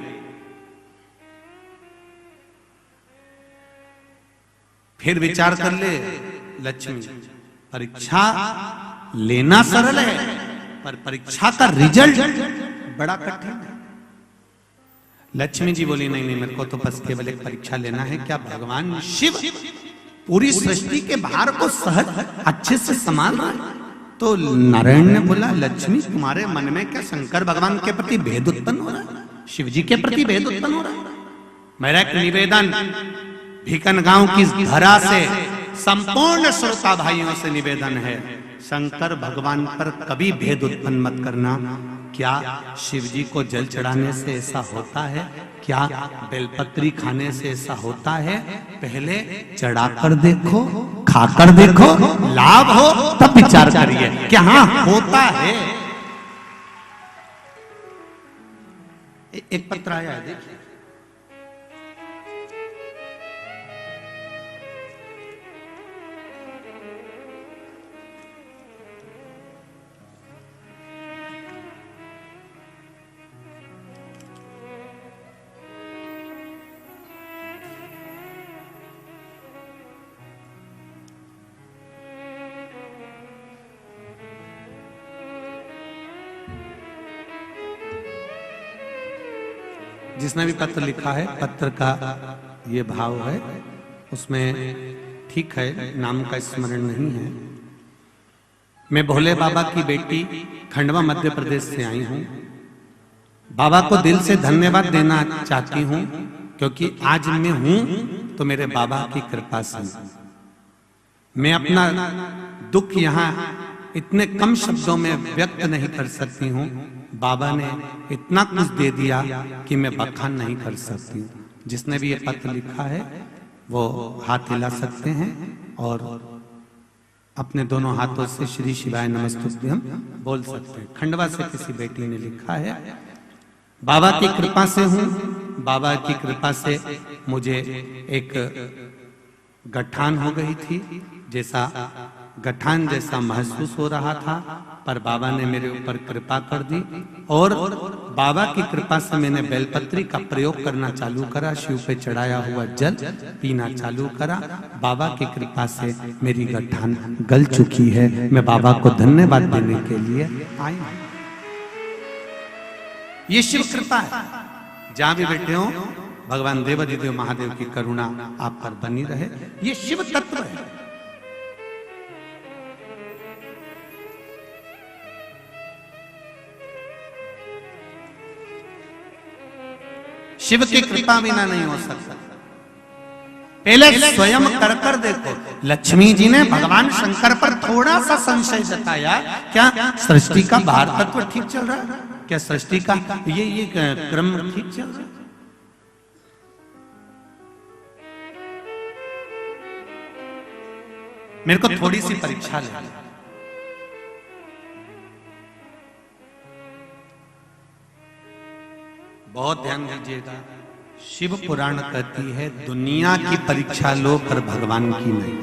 फिर विचार कर ले लक्ष्मी, परीक्षा लेना सरल है, पर परीक्षा का रिजल्ट बड़ा कठिन है। लक्ष्मी जी बोली, नहीं नहीं, मेरे को तो बस केवल एक परीक्षा लेना है, क्या भगवान शिव पूरी सृष्टि के भार को सहज अच्छे से संभाल रहे हैं? तो नारायण ने बोला, लक्ष्मी तुम्हारे मन में क्या शंकर भगवान के प्रति भेद उत्पन्न हो रहा है? शिव जी के प्रति भेद उत्पन्न हो रहा है? मेरा एक निवेदन भीकन गांव की धरा से संपूर्ण श्रोता भाइयों से निवेदन है, शंकर भगवान पर कभी भेद उत्पन्न मत करना। क्या शिव जी को जल चढ़ाने से ऐसा होता है? क्या बेलपत्री खाने से ऐसा होता है? पहले चढ़ाकर देखो, खाकर देखो, लाभ हो तब विचार करिए कि हाँ होता है। एक पत्र आया है, देखिए। जिसने भी पत्र लिखा है, पत्र का ये भाव है, उसमें ठीक है, नाम का स्मरण नहीं है। मैं भोले बाबा की बेटी खंडवा मध्य प्रदेश से आई हूं। बाबा को दिल से धन्यवाद देना चाहती हूं, क्योंकि आज मैं हूं तो मेरे बाबा की कृपा से। मैं अपना दुख यहां इतने कम शब्दों में व्यक्त नहीं कर सकती हूं। बाबा ने इतना कुछ दे दिया कि मैं बखान नहीं कर सकती हूं। जिसने भी ये पत्र लिखा है वो हाथ हिला सकते हैं और अपने दोनों हाथों से श्री शिवाय नमस्तुभ्यं हम बोल सकते हैं। खंडवा से किसी बेटी ने लिखा है, बाबा की कृपा से हूं। बाबा की कृपा से मुझे एक गठान हो गई थी, गठान जैसा महसूस हो रहा था, पर बाबा ने मेरे ऊपर कृपा कर दी और बाबा की कृपा से मैंने बेलपत्री का प्रयोग करना चालू करा। शिव पे चढ़ाया हुआ जल पीना चालू करा। बाबा की कृपा से मेरी गठान गल चुकी है। मैं बाबा को धन्यवाद देने के लिए आई हूं। ये शिव कृपा है। जहां भी बैठे हो, भगवान देवाधिदेव महादेव की करुणा आप पर बनी रहे। ये शिव तत्व है। शिव की कृपा बिना नहीं हो सकता। पहले स्वयं कर देखो। लक्ष्मी जी ने भगवान शंकर पर थोड़ा सा संशय जताया, क्या सृष्टि का बाहर तत्व ठीक चल रहा है? क्या सृष्टि का ये क्रम ठीक चल रहा है? मेरे को थोड़ी सी परीक्षा ले। बहुत ध्यान दीजिएगा। शिव पुराण कहती है दुनिया की परीक्षा लो पर भगवान की नहीं।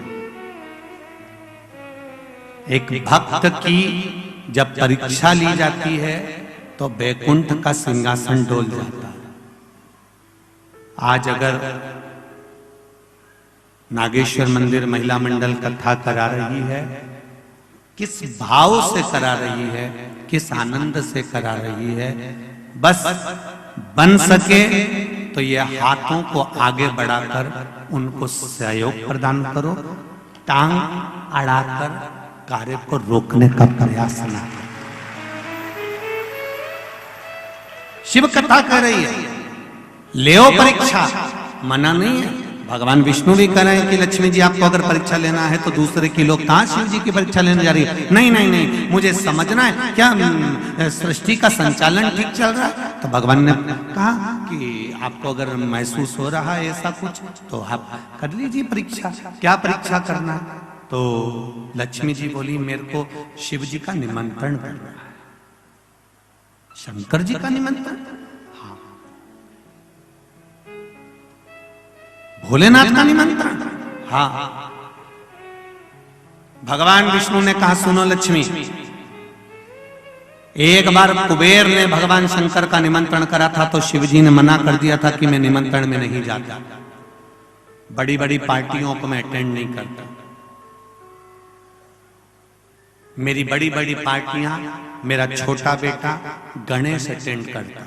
एक भक्त की जब परीक्षा ली जाती है तो बैकुंठ का सिंहासन डोल जाता है। आज अगर नागेश्वर मंदिर महिला मंडल कथा करा रही है, किस भाव से करा रही है, किस आनंद से करा रही है। बस बन सके तो ये हाथों को आगे बढ़ाकर उनको सहयोग प्रदान करो, टांग अड़ाकर कार्य को रोकने का प्रयास न करो। शिव कथा कह रही है लेओ परीक्षा, मना नहीं है। भगवान विष्णु भी कह रहे हैं कि लक्ष्मी जी आपको अगर परीक्षा लेना है तो दूसरे की लोग कहां शिव जी की परीक्षा लेने जा रही है। नहीं नहीं नहीं, मुझे समझना है क्या सृष्टि का संचालन ठीक चल रहा है। तो भगवान ने कहा कि आपको अगर महसूस हो रहा है ऐसा कुछ तो आप कर लीजिए परीक्षा। क्या परीक्षा करना? तो लक्ष्मी जी बोली मेरे को शिव जी का निमंत्रण मिल रहा है। शंकर जी का निमंत्रण? हाँ। भोलेनाथ का निमंत्रण? हाँ। भगवान विष्णु ने कहा सुनो लक्ष्मी, एक बार कुबेर ने भगवान शंकर का निमंत्रण करा था तो शिवजी ने मना कर दिया था कि मैं निमंत्रण में नहीं जाता, बड़ी बड़ी पार्टियों को मैं अटेंड नहीं करता। मेरी बड़ी बड़ी पार्टियां मेरा छोटा बेटा गणेश अटेंड करता।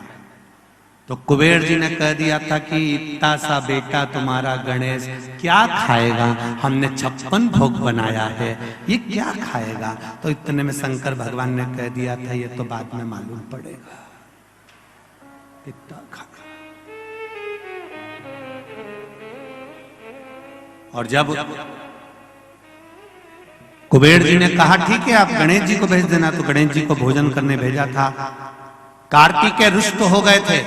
तो कुबेर जी ने कह दिया था कि इतना सा बेटा तुम्हारा गणेश क्या खाएगा, हमने 56 भोग बनाया है, ये क्या खाएगा। तो इतने में शंकर भगवान ने कह दिया था ये तो बाद में मालूम पड़ेगा। इतना खा। और जब कुबेर जी ने कहा ठीक है आप गणेश जी को भेज देना, तो गणेश जी को भोजन करने भेजा था। कार्तिकेय रुष्ट हो गए थे।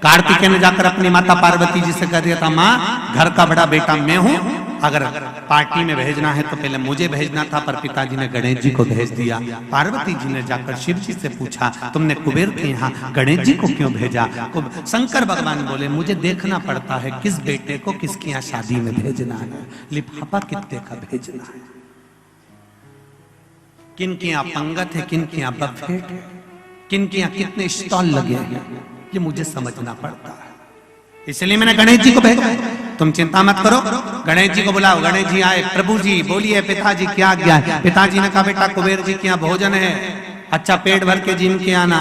कार्तिकेय ने जाकर अपनी माता पार्वती जी से कह दिया था माँ घर का बड़ा बेटा मैं हूं, अगर पार्टी में भेजना है तो पहले मुझे भेजना था, पर पिताजी ने गणेश जी को भेज दिया। पार्वती जी ने जाकर शिव जी से पूछा तुमने कुबेर के यहाँ गणेश जी को क्यों भेजा। शंकर भगवान बोले मुझे देखना पड़ता है किस बेटे को किसके यहाँ शादी में भेजना है, लिफाफा कितने का भेजना है, किन के यहाँ पंगत है, किन के यहाँ बफेट है, किन के यहाँ कितने स्टॉल लगे हैं, ये मुझे समझना पड़ता है। इसलिए मैंने गणेश जी को भेजा। तुम चिंता मत करो, गणेश जी को बुलाओ। गणेश जी आए। प्रभु जी बोलिए पिताजी क्या आज्ञा है। पिताजी ने कहा बेटा कुबेर जी के यहाँ भोजन है, अच्छा पेट भर के जिम के आना।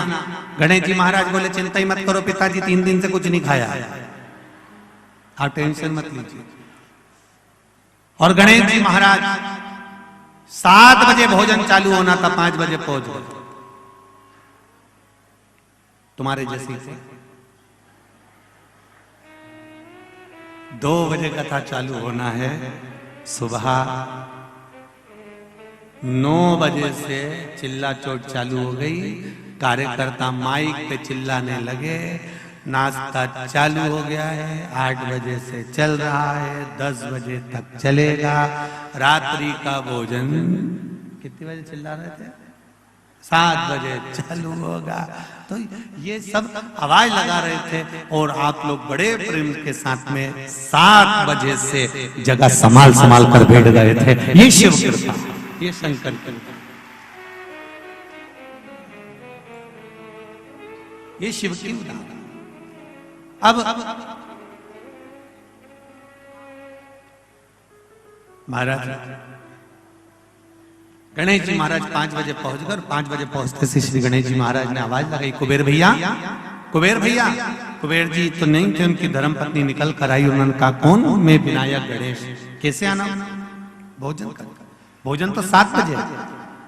गणेश जी महाराज बोले चिंता ही मत करो पिताजी, 3 दिन से कुछ नहीं खाया, आप टेंशन मत लीजिए। और गणेश जी महाराज 7 बजे भोजन चालू होना था, 5 बजे पहुंच गए। तुम्हारे जैसी से 2 बजे कथा चालू होना है, सुबह 9 बजे से चिल्ला चोट चालू हो गई। कार्यकर्ता माइक पे चिल्लाने लगे, नाश्ता चालू हो गया है, 8 बजे से चल रहा है, 10 बजे तक चलेगा। रात्रि का भोजन कितने बजे चिल्ला रहे थे? 7 बजे चालू होगा। तो ये सब आवाज लगा रहे थे और आप लोग बड़े प्रेम के साथ में 7 बजे से जगह संभाल संभाल कर बैठ गए थे। ये शिव कृपा, ये शंकर कृपा, ये शिव की उदाहरण। अब महाराज गणेश जी महाराज 5 बजे पहुंच गए। 5 बजे पहुंचते से श्री गणेश जी महाराज ने आवाज लगाई, कुबेर भैया, कुबेर भैया। कुबेर जी तो नहीं थे, उनकी धर्मपत्नी निकल कर आई। उन्होंने कहा, कौन? मैं विनायक गणेश। कैसे आना? भोजन कर। भोजन तो 7 बजे।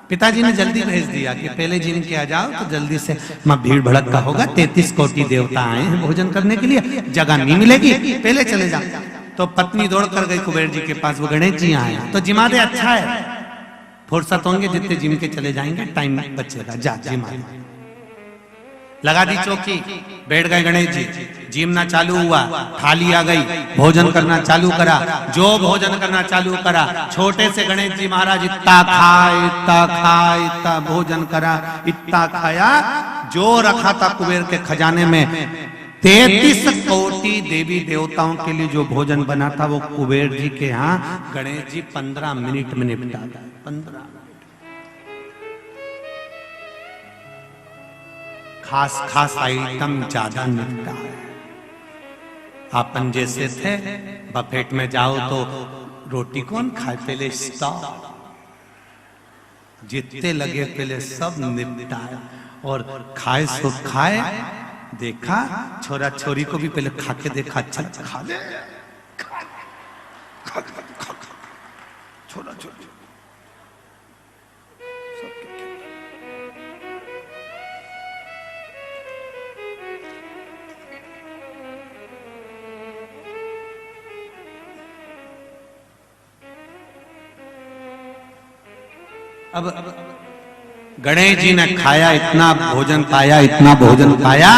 पिताजी ने जल्दी भेज दिया कि पहले जिनके आ जाओ तो जल्दी से, मां भीड़ भड़का होगा, 33 कोटि देवता आए हैं भोजन करने के लिए, जगह नहीं मिलेगी, पहले चले जाओ। तो पत्नी दौड़ कर गई कुबेर जी के पास, वो गणेश जी आए तो जिमा दे, अच्छा है, फुर्सत होंगे जितने जिम के चले जाएंगे, टाइम बचेगा, जा जिमा। लगा दी चौकी, बैठ गए गणेश जी। जिमना चालू हुआ, थाली आ गई, भोजन करना चालू करा। जो भोजन करना चालू करा, छोटे से गणेश जी महाराज इतना खाए, इतना खाए, इतना भोजन करा, इतना खाया, जो रखा था कुबेर के खजाने में 33 कोटि देवी देवताओं के लिए जो भोजन बना था, वो कुबेर जी के यहाँ गणेश जी 15 मिनट में निपटा गए। 15 खास खास आइटम ज्यादा निपटा है। अपन जैसे थे, बफेट में जाओ तो रोटी कौन खाए, पहले स्टॉप, जितने लगे पहले सब निपटाया और खाए सो खाए। देखा छोरा छोरी को भी पहले खा के देखा, अच्छा खा ले, छोरा छोरी अब गणेश जी ने खाया, इतना भोजन पाया, इतना भोजन पाया,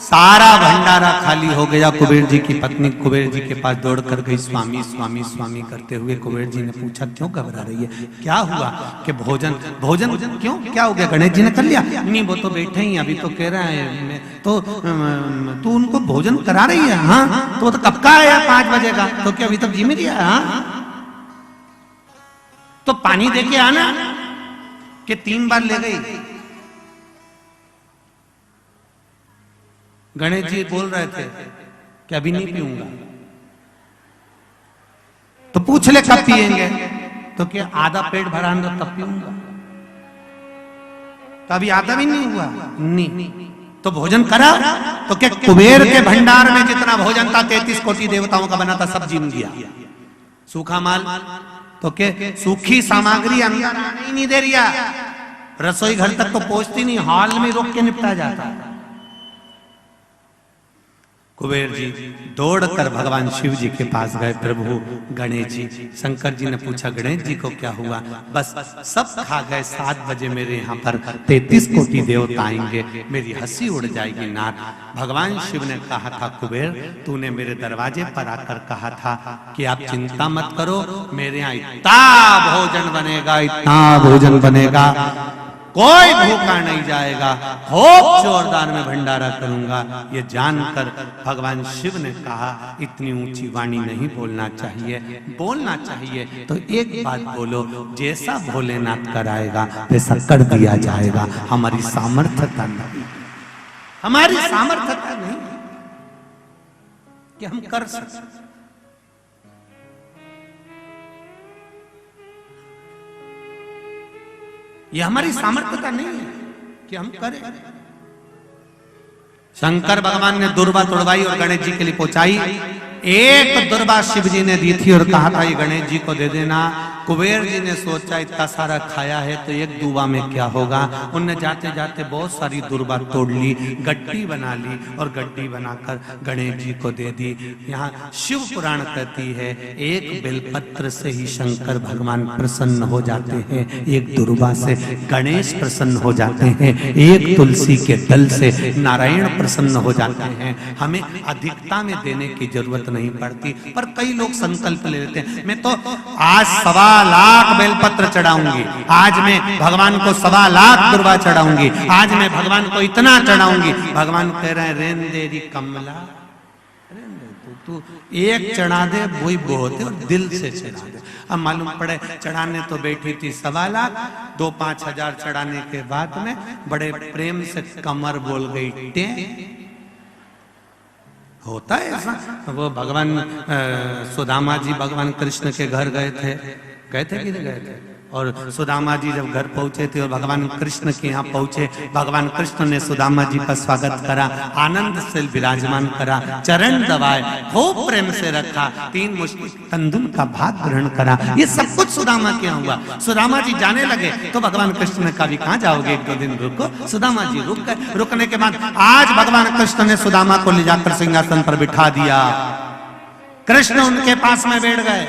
सारा भंडारा खाली हो गया। कुबेर जी की पत्नी कुबेर जी के पास दौड़ कर गई, स्वामी स्वामी स्वामी करते हुए। कुबेर जी ने पूछा, क्यों घबरा रही है, क्या हुआ? कि भोजन भोजन क्यों, क्या हो गया? गणेश जी ने कर लिया। नहीं, वो तो बैठे ही, अभी तो कह रहे हैं तो तू उनको भोजन करा रही है? हाँ, तो कब का आया? 5 बजे का। तो क्या अभी तक जी में दिया? हाँ, तो पानी दे के आना। कि 3 बार ले गई। गणेश जी बोल रहे थे कि अभी नहीं पीऊंगा। तो पूछ ले कब पिएंगे? तो क्या आधा पेट भरा अंदर तब पीऊंगा। तो अभी आधा भी नहीं हुआ। नहीं तो भोजन करा। तो क्या कुबेर के भंडार में जितना भोजन था 33 कोटि देवताओं का बना था, सब जीम दिया। सूखा माल तो क्या सूखी सामग्री अंदर आने ही नहीं दे रिया। रसोई घर तक तो पहुंचती नहीं, हॉल में रोक के निपटा जाता। कुबेर जी दौड़कर भगवान शिव जी के पास गए। प्रभु गणेश जी, शंकर जी ने पूछा, गणेश जी को क्या हुआ? बस सब खा गए। 7 बजे मेरे यहाँ पर 33 कोटि देवता आएंगे, मेरी हंसी उड़ जाएगी नाथ। भगवान शिव ने कहा था, कुबेर तूने मेरे दरवाजे पर आकर कहा था कि आप चिंता मत करो, मेरे यहाँ इतना भोजन बनेगा, इतना भोजन बनेगा, कोई भूखा नहीं जाएगा, खूब जोरदार में भंडारा करूंगा। ये जानकर भगवान शिव ने कहा, इतनी ऊंची वाणी नहीं बोलना चाहिए, बोलना चाहिए तो एक बात बोलो, जैसा भोलेनाथ कराएगा वैसा कर दिया जाएगा। हमारी सामर्थ्यता नहीं, हमारी सामर्थ्यता नहीं कि हम कर सकते। ये हमारी सामर्थ्यता नहीं है कि हम करें। शंकर भगवान ने दुर्वा तोड़वाई और गणेश जी के लिए पहुंचाई। एक दुर्वा शिव जी ने दी थी और कहा था ये गणेश जी को दे देना। कुबेर जी ने सोचा इतना सारा खाया है तो एक दुर्वा में क्या होगा। उनने जाते जाते बहुत सारी दुर्वा तोड़ ली, गड्डी बना ली और गड्डी बनाकर गणेश जी को दे दी। यहाँ शिव पुराण कहती है एक बेलपत्र से ही शंकर भगवान प्रसन्न हो जाते हैं, एक दुर्वा से गणेश प्रसन्न हो जाते हैं, एक तुलसी के दल से नारायण प्रसन्न हो जाते हैं। हमें अधिकता में देने की जरूरत नहीं पड़ती, पर कई लोग संकल्प ले लेते हैं मैं तो आज 1.25 लाख बेलपत्र चढ़ाऊंगी, आज मैं भगवान को 1.25 लाख दुर्वा चढ़ाऊंगी, आज मैं भगवान को इतना चढ़ाऊंगी। भगवान कह रहे हैं रेन देरी कमला, तू एक चढ़ा दे वही बहुत है और दिल से चढ़ा दे। अब मालूम पड़े चढ़ाने तो बैठी थी 1.25 लाख, 2-5 हजार चढ़ाने के बाद में बड़े प्रेम से कमर बोल गई टे। होता है ऐसा। वो भगवान सुदामा जी भगवान कृष्ण के घर गए थे कि नहीं गए थे? और सुदामा जी जब घर पहुंचे थे और भगवान कृष्ण के यहाँ पहुंचे, भगवान कृष्ण ने सुदामा जी का स्वागत करा, आनंद से विराजमान करा, चरण दबाए, खूब प्रेम से रखा, 3 मुश्किल कंदुम का भात ग्रहण करा। ये सब कुछ सुदामा के यहाँ हुआ। सुदामा जी जाने लगे तो भगवान कृष्ण ने कहा कहाँ जाओगे, 1-2 दिन रुको। सुदामा जी रुक गए। रुकने के बाद आज भगवान कृष्ण ने सुदामा को ले जाकर सिंहासन पर बिठा दिया। कृष्ण उनके पास में बैठ गए।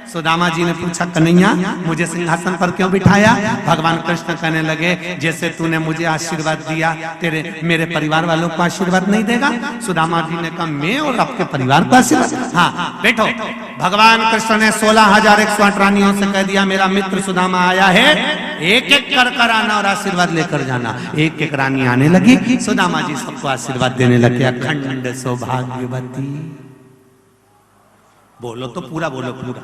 सुदामा जी ने पूछा कन्हैया मुझे सिंहासन पर क्यों बिठाया? भगवान कृष्ण कहने लगे जैसे तूने मुझे आशीर्वाद दिया तेरे मेरे परिवार वालों को आशीर्वाद नहीं देगा? सुदामा जी ने कहा मैं और आपके परिवार को आशीर्वाद? हाँ बैठो। भगवान कृष्ण ने 16,108 रानियों से कह दिया मेरा मित्र सुदामा आया है, एक एक कर आना और आशीर्वाद लेकर जाना। एक एक रानी आने लगी, सुदामा जी सबको आशीर्वाद देने लगे। अखंड सौभाग्यवती। बोलो तो पूरा बोलो, पूरा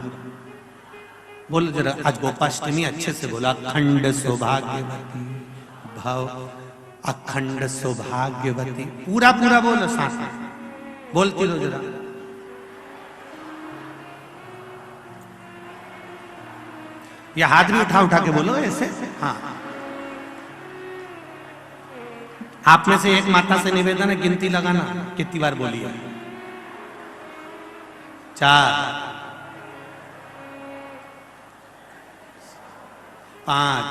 बोलो जरा। आज गोपाष्टमी अच्छे से बोला। अखंड सौभाग्यवती भव, अखंड सौभाग्यवती। पूरा पूरा बोलो, साथ में बोलती रहो जरा। ये हाथ भी उठा के बोलो ऐसे। हाँ, आप में से एक माता से निवेदन है गिनती लगाना कितनी बार बोली है। 4 5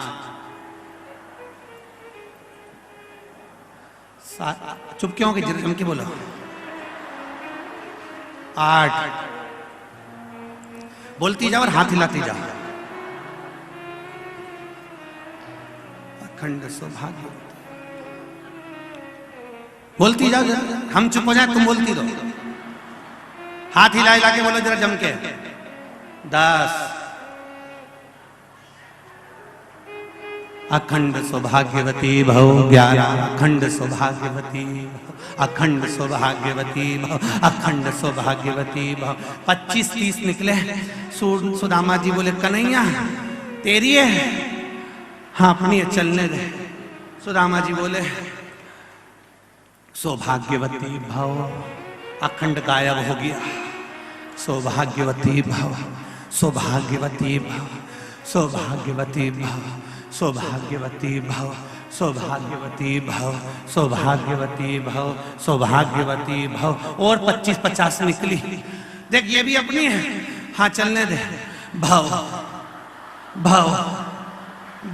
7 चुप क्यों कि जम के बोलो। 8 बोलती जाओ और हाथ हिलाती जाओ। अखंड सौभाग्य बोलती जाओ जरा। हम चुप हो जाए तुम बोलती रहो। हाथ हिला हिला के बोलो जरा जम के। 10 अखंड सौभाग्यवती भव। 11 अखंड सौभाग्यवती भव, अखंड सौभाग्यवती भव, अखंड सौभाग्यवती भव। 25-30 निकले। सुदामा जी बोले कन्हैया तेरी है? हाँ अपनी है, चलने दे। सुदामा जी बोले सौभाग्यवती भव। अखंड गायब हो गया। सौभाग्यवती भव, सौभाग्यवती भव, सौभाग्यवती भव, सौभाग्यवती भव, सौभाग्यवती भव, सौभाग्यवती भव, सौभाग्यवती भव। और 25-50 निकली। देख ये भी अपनी है। हाँ चलने दे। भव भव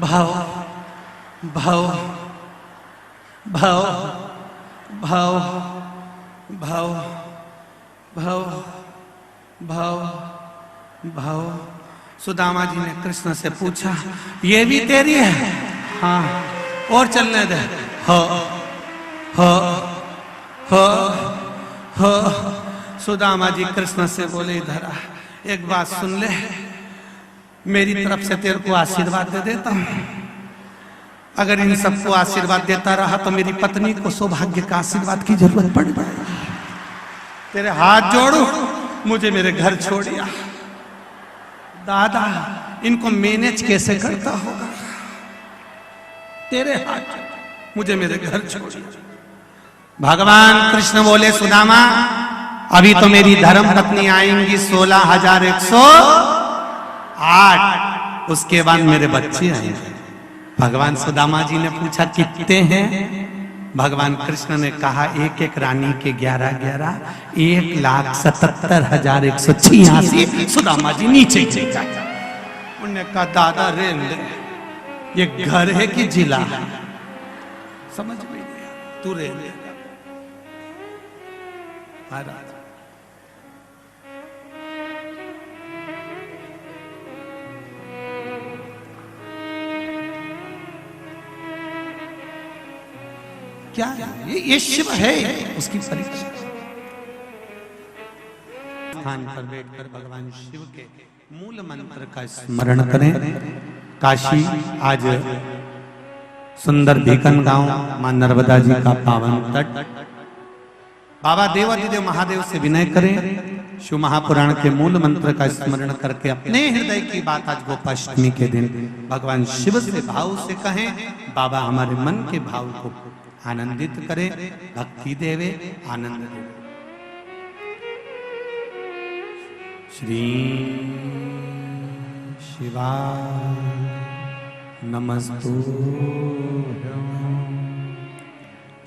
भव भव भव भव भव भव भव भव। सुदामा जी ने कृष्ण से पूछा ये भी तेरी है? हाँ। और चलने दे। हो हो हो हो। सुदामा जी कृष्ण से बोले इधर आ, एक बात सुन ले, मेरी तरफ से तेरे को आशीर्वाद दे देता हूं। अगर इन सबको आशीर्वाद देता रहा तो मेरी पत्नी को सौभाग्य का आशीर्वाद की जरूरत पड़ जाएगी। तेरे हाथ जोड़ू, मुझे मेरे घर छोड़ दिया। दादा इनको मैनेज कैसे करता होगा? तेरे हाथ, मुझे मेरे घर छोड़ दिया। भगवान कृष्ण बोले सुदामा अभी तो मेरी धर्म पत्नी आएंगी 16,108, उसके बाद मेरे बच्चे आएंगे। भगवान सुदामा जी ने पूछा कितने हैं? भगवान कृष्ण ने कहा एक एक रानी के 11-11 1,77,186 सुदामा जी नीचे गिर जाए। उन्होंने कहा दादा रेल ये घर है कि जिला, समझ में नहीं आया, तू रेल महाराज। क्या है ये शिव है, उसकी परीक्षा। स्थान पर बैठकर भगवान शिव के मूल मंत्र का स्मरण करें। काशी आज सुंदर भीकन गांव, मां नर्मदा जी का पावन तट। बाबा देवादिदेव महादेव से विनय करें, शिव महापुराण के मूल मंत्र का स्मरण करके अपने हृदय की बात आज गोपाष्टमी के दिन भगवान शिव से भाव से कहें। बाबा हमारे मन के भाव को आनंदित करे, भक्ति देवे, आनंद देवे। श्री शिवाय नमस्तुभ्यं,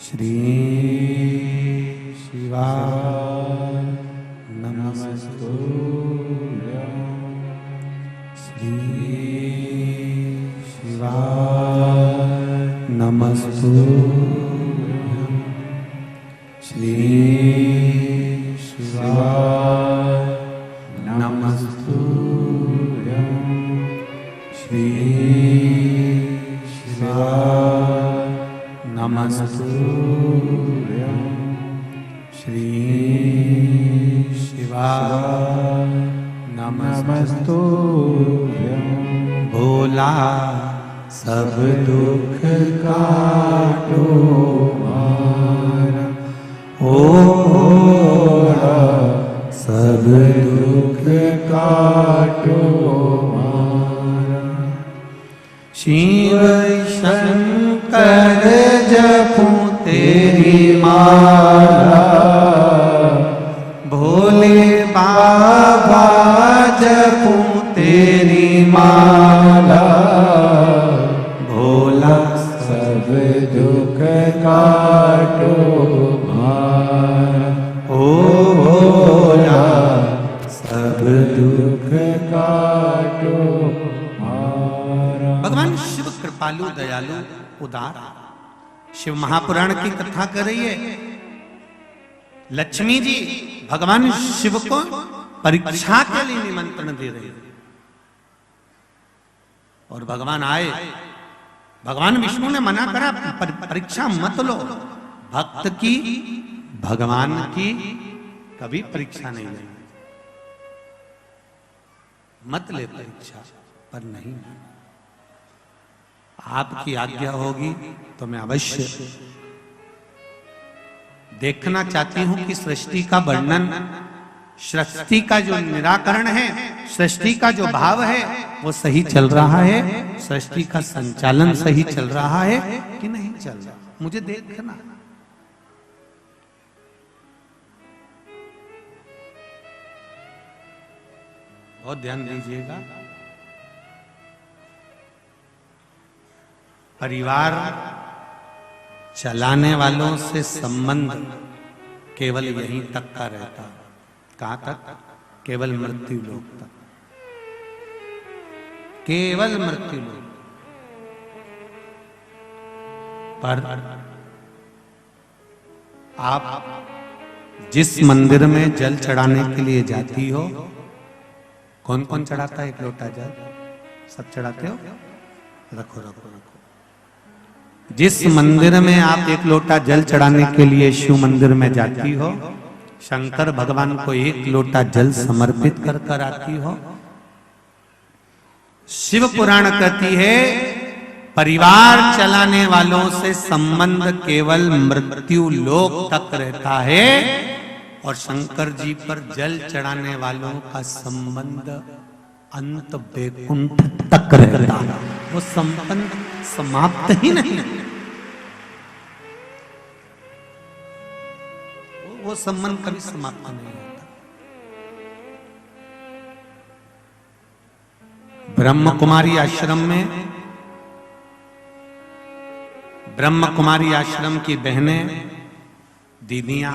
श्री शिवाय नमस्तुभ्यं, श्री शिवाय नमस्तुभ्यं, श्री शिवाय नमस्तुभ्यं, श्री शिवाय नमस्तुभ्यं, श्री शिवाय नमस्तुभ्यं। भोला सब दुख काटो मारा, ओ भोला सब दुख काटो मारा। शिव शंकर जपूं तेरी माला, भोले बाबा जपूं तेरी माला। भोला सब दुख काटो मारा, ओ भोला सब दुख काटो मारा। भगवान शिव कृपालु दयालु उदार। शिव महापुराण की कथा कर रही है। लक्ष्मी जी भगवान शिव को परीक्षा के लिए निमंत्रण दे रही है और भगवान आए। भगवान विष्णु ने मना करा, परीक्षा मत लो। भक्त की भगवान की कभी परीक्षा नहीं लेनी, मत ले परीक्षा, पर नहीं। आपकी आज्ञा होगी तो मैं अवश्य देखना चाहती हूं कि सृष्टि का वर्णन, सृष्टि का जो निराकरण है, सृष्टि का जो भाव है वो सही चल रहा है, सृष्टि का संचालन सही चल रहा है कि नहीं चल रहा, मुझे देखना। बहुत ध्यान दीजिएगा। परिवार चलाने वालों से संबंध केवल यहीं तक का रहता। कहां तक? केवल मृत्यु लोक तक, केवल मृत्यु लोक। पर आप जिस मंदिर में जल चढ़ाने के लिए जाती हो, कौन कौन चढ़ाता है? एक लोटा जल सब चढ़ाते हो? रखो रखो रखो। जिस मंदिर में आप एक लोटा जल चढ़ाने के लिए शिव मंदिर में जाती हो, शंकर भगवान को एक लोटा जल समर्पित कर कर आती हो। शिव पुराण कहती है परिवार चलाने वालों से संबंध केवल मृत्यु लोक तक रहता है और शंकर जी पर जल चढ़ाने वालों का संबंध अंत वैकुंठ तक रहता है। वो संबंध समाप्त ही नहीं, वो संबंध कभी समाप्त नहीं होता। ब्रह्म कुमारी आश्रम में ब्रह्म कुमारी आश्रम की बहनें, दीदियां,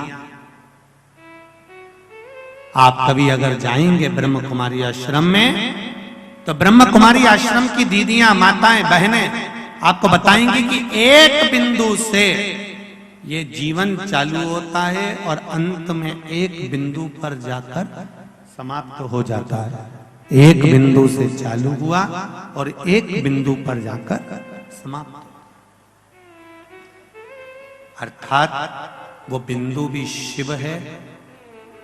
आप कभी अगर जाएंगे ब्रह्म कुमारी आश्रम में तो ब्रह्म कुमारी आश्रम की दीदियां, माताएं, बहनें आपको बताएंगी कि एक बिंदु से ये जीवन चालू होता है और अंत में एक बिंदु पर जाकर समाप्त हो जाता है। एक बिंदु से चालू हुआ और एक बिंदु पर जाकर समाप्त, अर्थात वो बिंदु भी शिव है,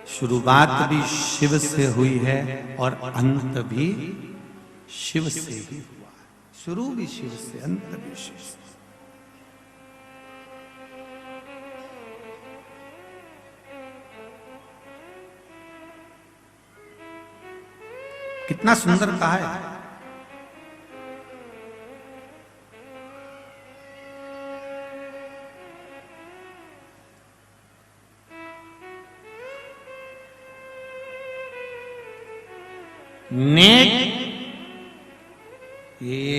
शुरुआत भी शिव से हुई है और अंत भी शिव से ही हुआ। शुरू भी शिव से, अंत भी शिव से। कितना सुंदर कहा है। नेक, ये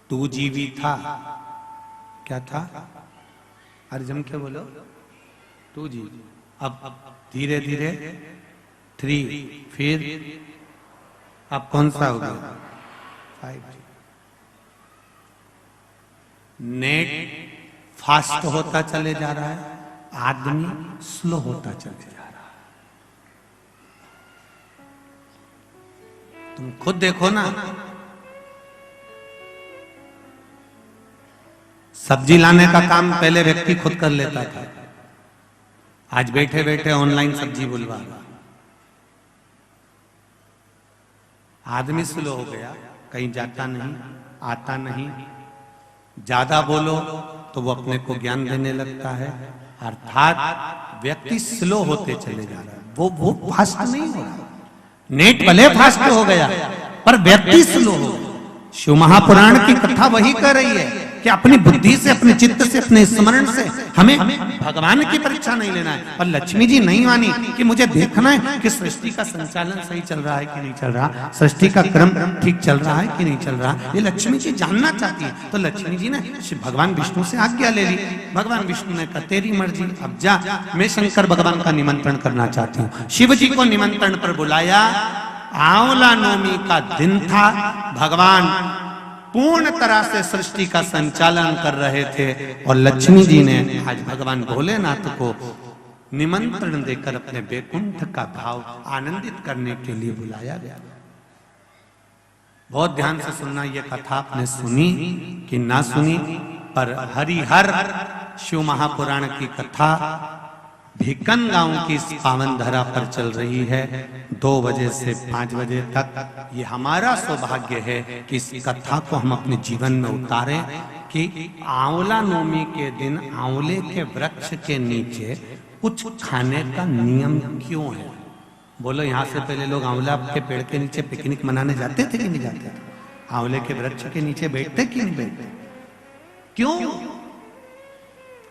2GB था, क्या था? अरे जम के बोलो, 2G। अब धीरे धीरे 3, फिर अब कौन सा हो गया? 5G। नेट फास्ट होता चले जा रहा है, आदमी स्लो होता चले जा रहा है। तुम खुद देखो ना, सब्जी लाने का काम पहले व्यक्ति खुद कर लेता था, आज बैठे बैठे ऑनलाइन सब्जी बुलवा। आदमी स्लो हो गया, कहीं जाता नहीं, आता नहीं, ज्यादा बोलो तो वो अपने को ज्ञान देने लगता है, अर्थात व्यक्ति स्लो होते चले जा रहा है। वो फास्ट नहीं हो रहा। नेट भले फास्ट हो गया पर व्यक्ति स्लो हो। शिव महापुराण की कथा वही कर रही है कि अपनी बुद्धि से, अपने चित्त से, अपने स्मरण से हमें भगवान की परीक्षा नहीं लेना है। पर लक्ष्मी जी नहीं मानी कि मुझे देखना है कि सृष्टि का संचालन सही चल रहा है कि नहीं चल रहा, सृष्टि का क्रम ठीक चल रहा है कि नहीं चल रहा, ये लक्ष्मी जी जानना चाहती है। तो लक्ष्मी जी ने भगवान विष्णु से आज्ञा ले ली। भगवान विष्णु ने कहा तेरी मर्जी, अब जा, मैं शंकर भगवान का निमंत्रण करना चाहती हूँ। शिव जी को निमंत्रण पर बुलाया। आंवला नवमी का दिन था, भगवान पूर्ण तरह से सृष्टि का संचालन कर रहे थे और लक्ष्मी जी ने आज भगवान भोलेनाथ को निमंत्रण देकर अपने बैकुंठ का भाव आनंदित करने के लिए बुलाया गया। बहुत ध्यान से सुनना, यह कथा आपने सुनी कि ना सुनी, पर हरिहर शिव महापुराण की कथा भिकन गांव की इस पावन धरा पर चल रही है 2 बजे से 5 बजे तक। ये हमारा सौभाग्य है कि इस कथा को हम अपने जीवन में उतारें कि आंवला नवमी के दिन आंवले के वृक्ष के नीचे कुछ खाने का नियम क्यों है। बोलो, यहाँ से पहले लोग आंवला के पेड़ के नीचे पिकनिक मनाने जाते थे कि नहीं जाते थे? आंवले के वृक्ष के नीचे बैठते कि नहीं बैठते? क्यों?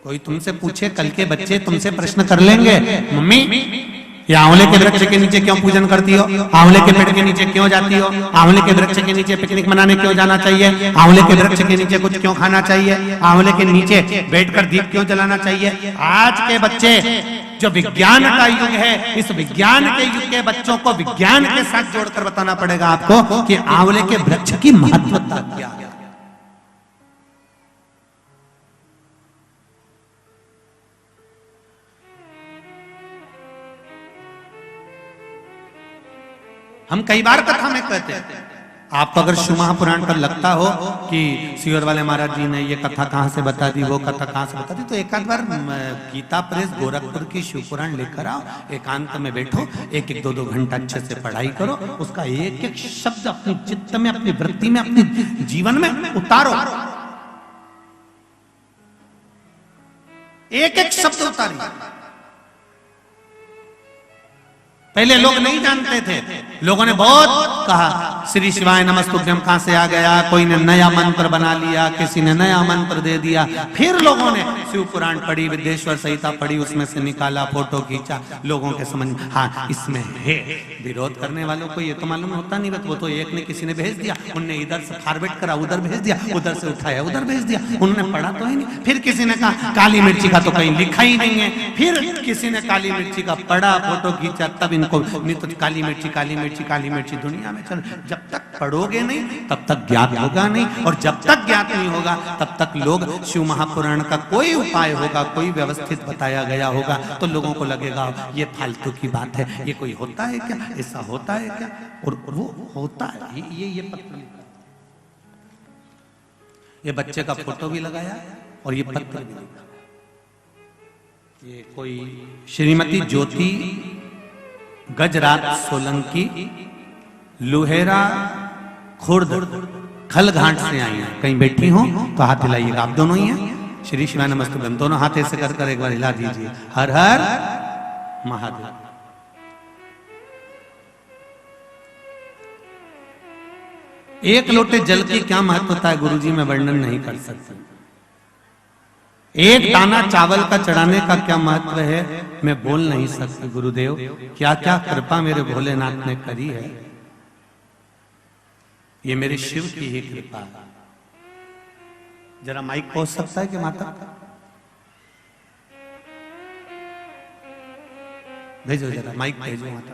कोई तुमसे पूछे, कल के बच्चे तुमसे प्रश्न कर लेंगे, मम्मी ये आंवले के वृक्ष के नीचे क्यों पूजन करती हो, आंवले के पेड़ के नीचे क्यों जाती हो, आंवले के वृक्ष के नीचे पिकनिक मनाने क्यों जाना चाहिए, आंवले के वृक्ष के नीचे कुछ क्यों खाना चाहिए, आंवले के नीचे बैठकर दीप क्यों जलाना चाहिए। आज के बच्चे, जो विज्ञान का युग है, इस विज्ञान के युग के बच्चों को विज्ञान के साथ जोड़कर बताना पड़ेगा आपको कि आंवले के वृक्ष की महत्वता क्या है। हम कई बार कथा में कहते हैं, आपको अगर शिव महापुराण पर लगता हो कि सियोर वाले महाराज जी ने ये कथा कहाँ से बता दी, वो कथा कहाँ से बता दी, तो एक आध बार गीता प्रेस गोरखपुर की शिव पुराण लेकर आओ, एकांत में बैठो, 1-1, 2-2 घंटा अच्छे से पढ़ाई करो, उसका एक एक शब्द अपनी चित्त में, अपनी वृत्ति में, अपने जीवन में उतारो, एक एक शब्द उतारिए। पहले लोग नहीं जानते थे, लोगों ने बहुत कहा श्री शिवाय नमस्तुभ्यम कहां से आ गया, कोई ने नया मंत्र बना लिया, किसी ने नया मंत्र दे दिया, फिर लोगों ने शिव पुराण पढ़ी, विदेश्वर संहिता पढ़ी, उसमें से निकाला, फोटो खींचा, लोगों के समझ हाँ इसमें है। विरोध करने वालों को ये तो मालूम होता नहीं, वो तो एक ने किसी ने भेज दिया, उनने इधर से फॉरवर्ड करा, उधर भेज दिया, उधर से उठाया, उधर भेज दिया, उन्होंने पढ़ा तो ही नहीं। फिर किसी ने कहा काली मिर्ची का तो कहीं लिखा ही नहीं है, फिर किसी ने काली मिर्ची का पढ़ा, फोटो खींचा, तब इनको नहीं तो काली मिर्ची काली मिर्ची काली मिर्ची दुनिया में चल। जब तक पढ़ोगे नहीं तब तक ज्ञात होगा नहीं, और जब तक ज्ञात नहीं होगा तब तक लोग शिव महापुराण का कोई उपाय होगा, कोई व्यवस्थित बताया गया होगा तो लोगों को लगेगा ये फालतू की बात है, ये कोई होता है क्या, ऐसा होता है क्या, और वो होता है। ये पत्र लिखा, ये बच्चे का फोटो भी लगाया और ये पत्र भी लिखा। ये कोई श्रीमती ज्योति गजरात सोलंकी लुहेरा खुर्द खलघाट से आई हैं, कहीं बैठी हो तो हाथ हिलाइएगा। आप दोनों ही हैं, श्री शिवाय नमस्तुभ्यम, दोनों हाथ ऐसे कर कर एक बार हिला दीजिए, हर हर महादेव। एक लोटे जल की क्या महत्वता है गुरुजी, मैं वर्णन नहीं कर सकता। एक दाना चावल का चढ़ाने का क्या महत्व है मैं बोल नहीं सकता। गुरुदेव क्या क्या कृपा मेरे भोलेनाथ ने करी है, ये मेरे शिव की ही कृपा है। जरा माइक पहुंच सकता है कि माता, भेजो जरा माइक भेजो माता।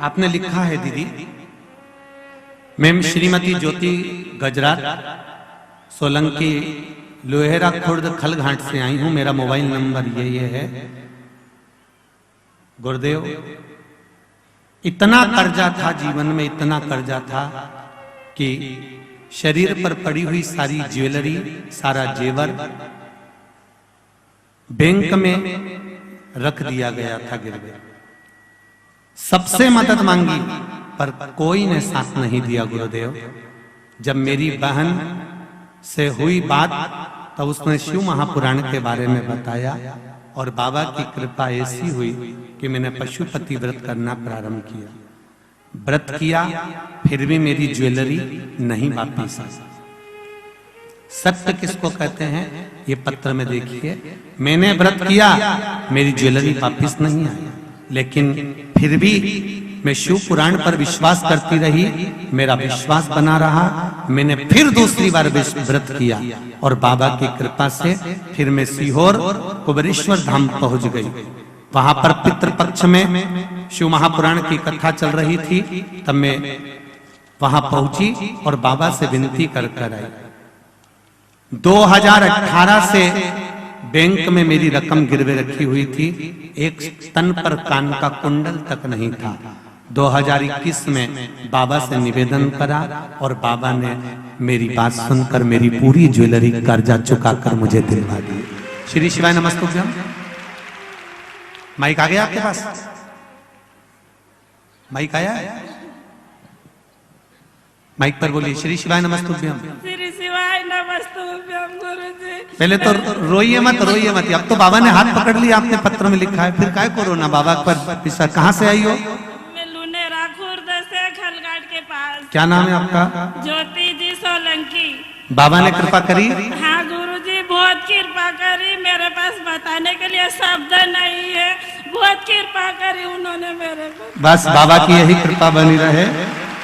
आपने लिखा है दीदी, मैम श्रीमती ज्योति गजरात सोलंकी लोहेरा खुर्द खलघाट से आई हूं, मेरा मोबाइल नंबर ये है। गुरुदेव इतना कर्जा था जीवन में, इतना कर्जा था कि शरीर पर पड़ी हुई सारी ज्वेलरी, सारा जेवर बैंक में रख दिया गया था गिरवे। सबसे मदद मांगी पर कोई ने साथ नहीं दिया गुरुदेव। जब मेरी बहन से हुई बात तब उसने शिव महापुराण के बारे में बताया और बाबा की कृपा ऐसी हुई कि मैंने पशुपति व्रत करना प्रारंभ किया। व्रत किया फिर भी मेरी ज्वेलरी नहीं वापस आई। सत्य किसको कहते हैं ये पत्र में देखिए, मैंने व्रत किया मेरी ज्वेलरी वापस नहीं आई, लेकिन फिर भी मैं शिव पुराण पर विश्वास करती रही, मेरा विश्वास बना रहा। मैंने फिर दूसरी बार व्रत किया और बाबा की कृपा से फिर मैं सीहोर कुबेरेश्वर धाम पहुंच गई। वहां पर पितृपक्ष में शिव महापुराण की कथा चल रही थी, तब मैं वहां पहुंची और बाबा से विनती कर आई। 2018 से बैंक में मेरी रकम गिरवे रखी हुई थी, एक तन पर कान का कुंडल तक नहीं था। 2021 में बाबा से निवेदन करा और बाबा ने मेरी बात सुनकर मेरी पूरी ज्वेलरी कर्जा चुकाकर मुझे दिलवा दी। श्री शिवाय नमस्तुभ्यम। माइक आ गया आपके पास? माइक आया? माइक पर बोलिए श्री शिवाय नमस्तुभ्यम। श्री शिवाय नमस्तुभ्यम गुरुजी। पहले तो रोइए मत, रोइए मत। अब तो बाबा ने हाथ पकड़ लिया, आपने पत्र में लिखा है, फिर काय को रोना? बाबा पर पिसा। कहाँ से आई हो? मैं लुनेरा खुर्द से खलघाट के पास। क्या नाम है आपका? ज्योति जी सोलंकी। बाबा ने कृपा करी? हाँ गुरुजी बहुत कृपा करी, मेरे पास बताने के लिए शब्द नहीं है, बहुत कृपा करी उन्होंने मेरे को। बस बाबा की यही कृपा बनी रहे।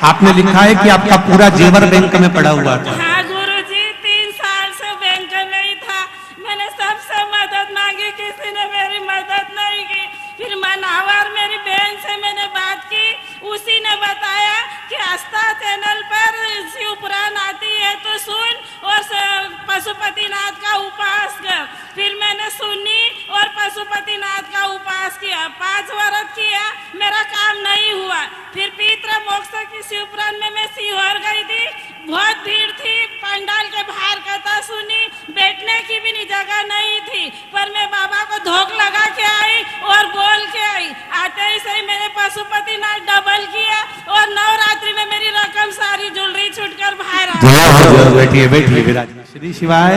आपने लिखा है कि आपका पूरा जेवर बैंक में पड़ा हुआ था। हाँ गुरुजी 3 साल से बैंक में ही था। मैंने सबसे मदद मांगी, किसी ने मेरी मदद नहीं की। फिर मनावर मेरी बहन से मैंने बात की, उसी ने बताया कि आस्था चैनल पर शिव पुराण आती है तो सुन और पशुपतिनाथ का उपास कर। फिर मैंने सुनी और पशुपतिनाथ का उपास किया, 5 व्रत किया, मेरा काम नहीं हुआ। फिर पितृ मोक्ष की शिव पुराण में मैं सीहोर गई थी, बहुत भीड़ थी, पंडाल के बाहर कथा सुनी, बैठने की भी नहीं जगह नहीं थी, पर मैं बाबा को धोख लगा के आई और बोल के आई। आते ही सही मैंने पशुपतिनाथ डबल किया और नवरात्रि में मेरी रकम सारी ज्वेलरी छूटकर बाहर आ गई। बैठिए बैठिए विराज। श्री शिवाय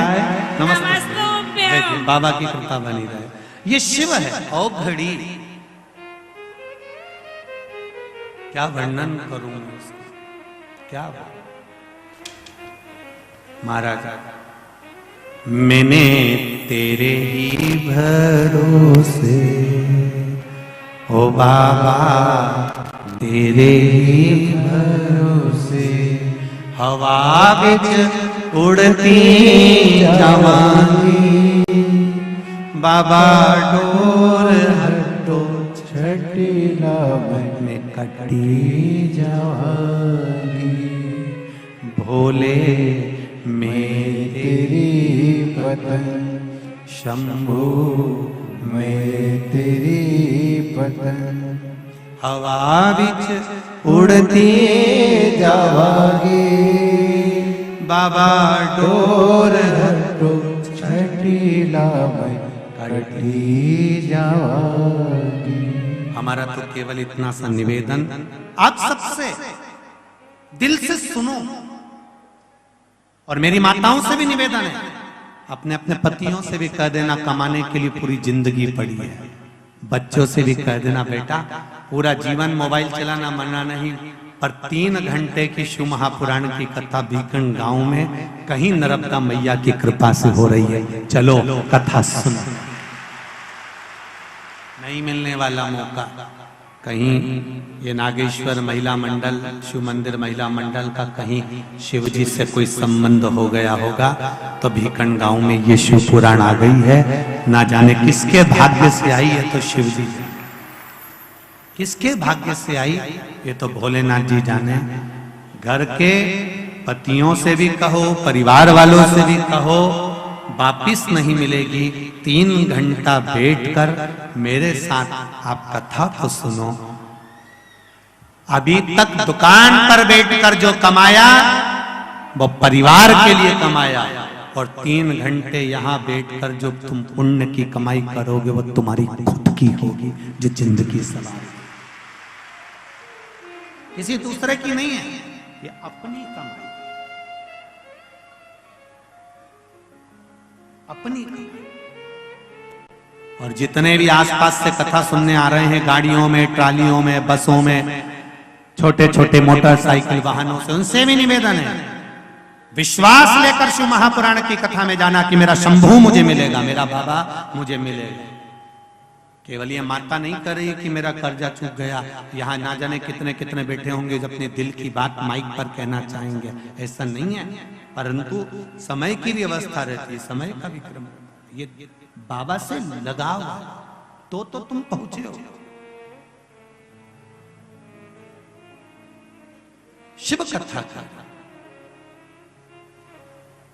नमस्ते। नमस्तुभ्यम। बाबा की कृपा बनी रहे। ये शिव है। ओ घड़ी, क्या वर्णन करूं मैं इसका, क्या महाराज, मैंने तेरे ही भरोसे, ओ बाबा तेरे ही भरोसे, हवा बिच उड़ती जवानी, बाबा डोर हटो छठीला में कटी जवानी, भोले मैं तेरी पतन, शंभू मैं तेरी पतन, हवा बिच उड़ती जावागी, बाबा डोर डोर हटो छठीला में कटी जावागी। हमारा तो केवल इतना सा निवेदन आप सबसे दिल से सुनो, और मेरी माताओं से भी निवेदन है, अपने अपने पतियों से भी कह देना कमाने के लिए पूरी जिंदगी पड़ी है, बच्चों से भी कह देना बेटा पूरा जीवन मोबाइल चलाना मना नहीं, पर 3 घंटे की शिव महापुराण की कथा बीकन गांव में कहीं नर्मदा मैया की कृपा से हो रही है, चलो कथा सुनो। नहीं मिलने वाला मौका, कहीं ये नागेश्वर महिला मंडल, शिव मंदिर महिला मंडल का कहीं शिव जी से कोई संबंध हो गया होगा, तो भीकन गांव में ये शिव पुराण आ गई है, ना जाने किसके भाग्य से आई है, तो शिव जी किसके भाग्य से आई, ये तो भोलेनाथ जी जाने। घर के पतियों से भी कहो, परिवार वालों से भी कहो, वापिस नहीं मिलेगी। 3 घंटा बैठकर मेरे साथ आप कथा को सुनो। अभी तक दुकान पर बैठकर जो कमाया वो परिवार के लिए कमाया, और 3 घंटे यहाँ बैठकर जो तुम पुण्य की कमाई करोगे वो तुम्हारी खुद की होगी, जो जिंदगी सवार किसी दूसरे की नहीं है, ये अपनी कमाई, अपनी कमाई। और जितने भी आसपास से कथा सुनने आ रहे हैं, गाड़ियों में, ट्रालियों में, बसों में, छोटे छोटे मोटरसाइकिल वाहनों से, उनसे भी निवेदन है, विश्वास लेकर शिव महापुराण की कथा में जाना कि मेरा शंभू मुझे मिलेगा, मेरा बाबा मुझे मिलेगा। केवल ये माता नहीं कर रही कि मेरा कर्जा चूक गया, यहाँ ना जाने कितने कितने बैठे होंगे जो अपने दिल की बात माइक पर कहना चाहेंगे, ऐसा नहीं है, परंतु समय की भी अवस्था रहती है, समय का भी क्रम। ये बाबा से लगाओ तो तुम पहुंचे हो। शिव कथा का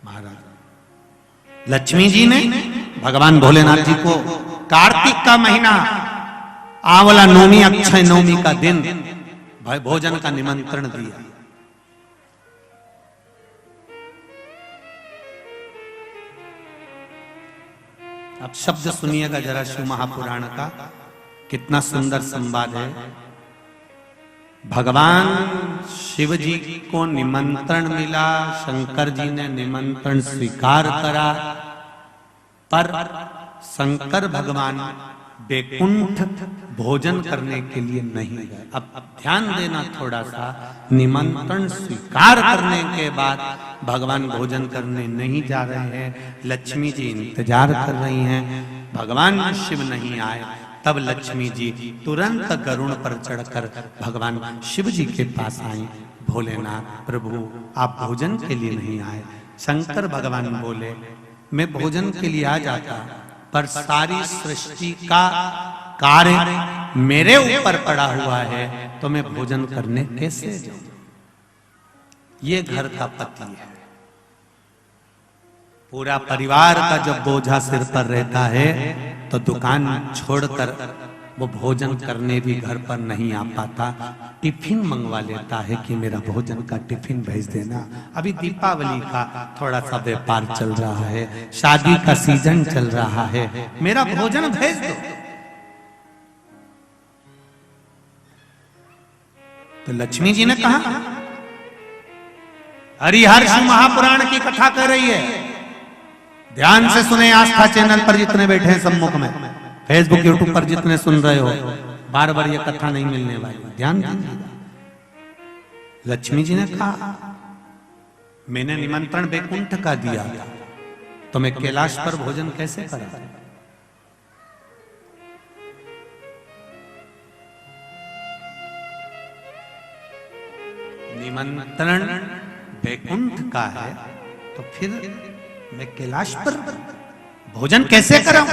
महाराज लक्ष्मी जी ने भगवान भोलेनाथ जी को कार्तिक का महीना, आंवला नवमी, अक्षय नवमी का दिन भोजन का निमंत्रण दिया। अब शब्द सुनिएगा जरा शिव महापुराण का, कितना सुंदर संवाद है। भगवान शिव जी को निमंत्रण मिला, शंकर जी ने निमंत्रण स्वीकार करा, पर शंकर भगवान बैकुंठ भोजन करने के लिए नहीं गए। अब ध्यान देना थोड़ा सा, निमंत्रण स्वीकार करने के बाद भगवान भोजन करने नहीं जा रहे हैं, लक्ष्मी जी इंतजार कर रही हैं, भगवान शिव नहीं आए। तब लक्ष्मी जी तुरंत गरुड़ पर चढ़कर भगवान शिव जी के पास आई, भोलेनाथ प्रभु आप भोजन के लिए नहीं आए। शंकर भगवान बोले मैं भोजन के लिए आ जाता, पर सारी सृष्टि का कार्य मेरे ऊपर पड़ा हुआ है, तो मैं भोजन करने कैसे जाऊं। ये घर का पति है, पूरा परिवार का जब बोझा सिर पर रहता है तो दुकान छोड़कर वो भोजन करने भी घर पर नहीं आ पाता, टिफिन मंगवा लेता है कि मेरा भोजन का टिफिन भेज देना। अभी दीपावली का थोड़ा सा व्यापार चल रहा है, शादी का सीजन चल रहा है, मेरा भोजन भेज दो। तो लक्ष्मी जी ने कहा, हरिहर शिव महापुराण की कथा कर रही है, ध्यान से सुने, आस्था चैनल पर जितने बैठे हैं सम्मुख में, फेसबुक यूट्यूब पर जितने सुन रहे हो, बार बार ये कथा नहीं मिलने वाली, ध्यान दीजिएगा। लक्ष्मी जी ने कहा मैंने निमंत्रण बैकुंठ का दिया था, तो मैं कैलाश पर भोजन कैसे करा? निमंत्रण बैकुंठ का है तो फिर मैं कैलाश पर भोजन कैसे कराऊं?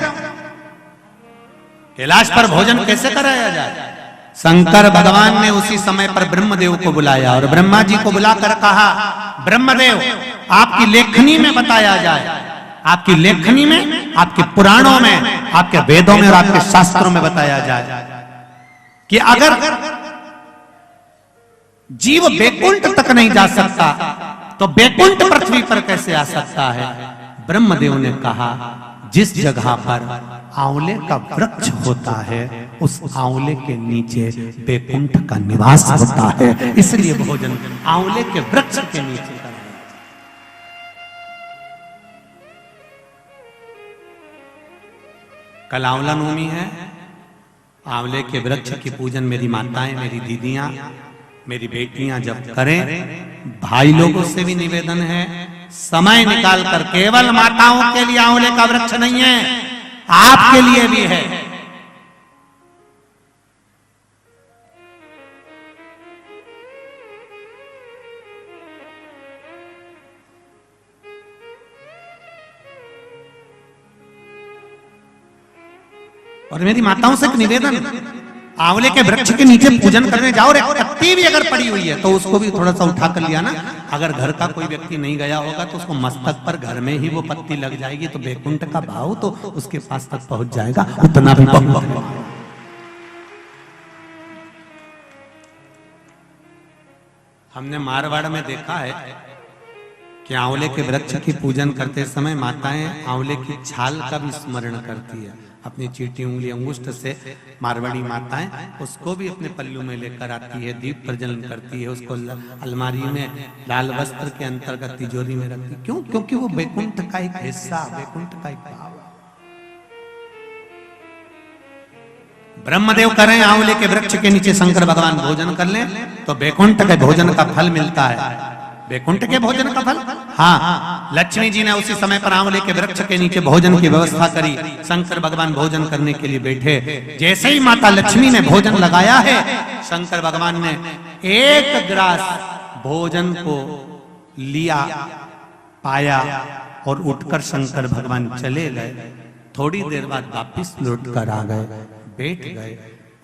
कैलाश पर भोजन कैसे कराया जाए? शंकर भगवान ने उसी समय पर ब्रह्मदेव को बुलाया और ब्रह्मा जी को बुलाकर कहा, ब्रह्मदेव आपकी लेखनी में बताया जाए, आपकी लेखनी में, आपके पुराणों में, आपके वेदों में और आपके शास्त्रों में बताया जाए कि अगर जीव बैकुंठ तक नहीं जा सकता तो बैकुंठ पृथ्वी पर कैसे आ सकता है? ब्रह्मदेव ने कहा जिस जगह पर आंवले का वृक्ष होता है उस आंवले के नीचे बैकुंठ का निवास होता है, इसलिए भोजन आंवले के वृक्ष के नीचे करना। कल आंवला नवमी है, आंवले के वृक्ष की पूजन मेरी माताएं, मेरी दीदियां, मेरी बेटियां जब करें, भाई लोगों से भी निवेदन है समय निकाल कर, केवल माताओं के लिए आंवले का वृक्ष नहीं है, आपके लिए भी है। और मेरी माताओं से एक निवेदन, आंवले के वृक्ष के नीचे पूजन करने जाओ, और पत्ती भी अगर पड़ी हुई है तो उसको भी थोड़ा सा उठा कर लिया ना। अगर घर का कोई व्यक्ति नहीं गया होगा तो उसको मस्तक पर घर में ही वो पत्ती लग जाएगी, तो बैकुंठ का भाव तो उसके पास तक पहुंच जाएगा, उतना भी बहुत। हमने मारवाड़ में देखा है कि आंवले के वृक्ष की पूजन करते समय माताएं आंवले की छाल का भी स्मरण करती है, अपनी चीटी उंगली अंगुष्ठ से मारवाड़ी माताएं उसको भी अपने पल्लू में लेकर आती है, दीप प्रज्वलन करती है, उसको अलमारी में लाल वस्त्र के अंतर्गत तिजोरी में रखती है। क्यों? क्योंकि वो बैकुंठ का एक हिस्सा, बैकुंठ का एक भाव। ब्रह्मदेव करें आंवले के वृक्ष के नीचे शंकर भगवान भोजन कर लें तो बैकुंठ के भोजन का फल मिलता है। बैकुंठ के भोजन का फल, हाँ, लक्ष्मी जी ने उसी समय पर आंवले के वृक्ष के नीचे भोजन की व्यवस्था करी। शंकर भगवान भोजन करने के लिए बैठे, जैसे ही माता लक्ष्मी ने भोजन लगाया है, शंकर भगवान ने एक ग्रास भोजन को लिया, पाया और उठकर शंकर भगवान चले गए। थोड़ी देर बाद वापिस लौट कर आ गए, बैठ गए।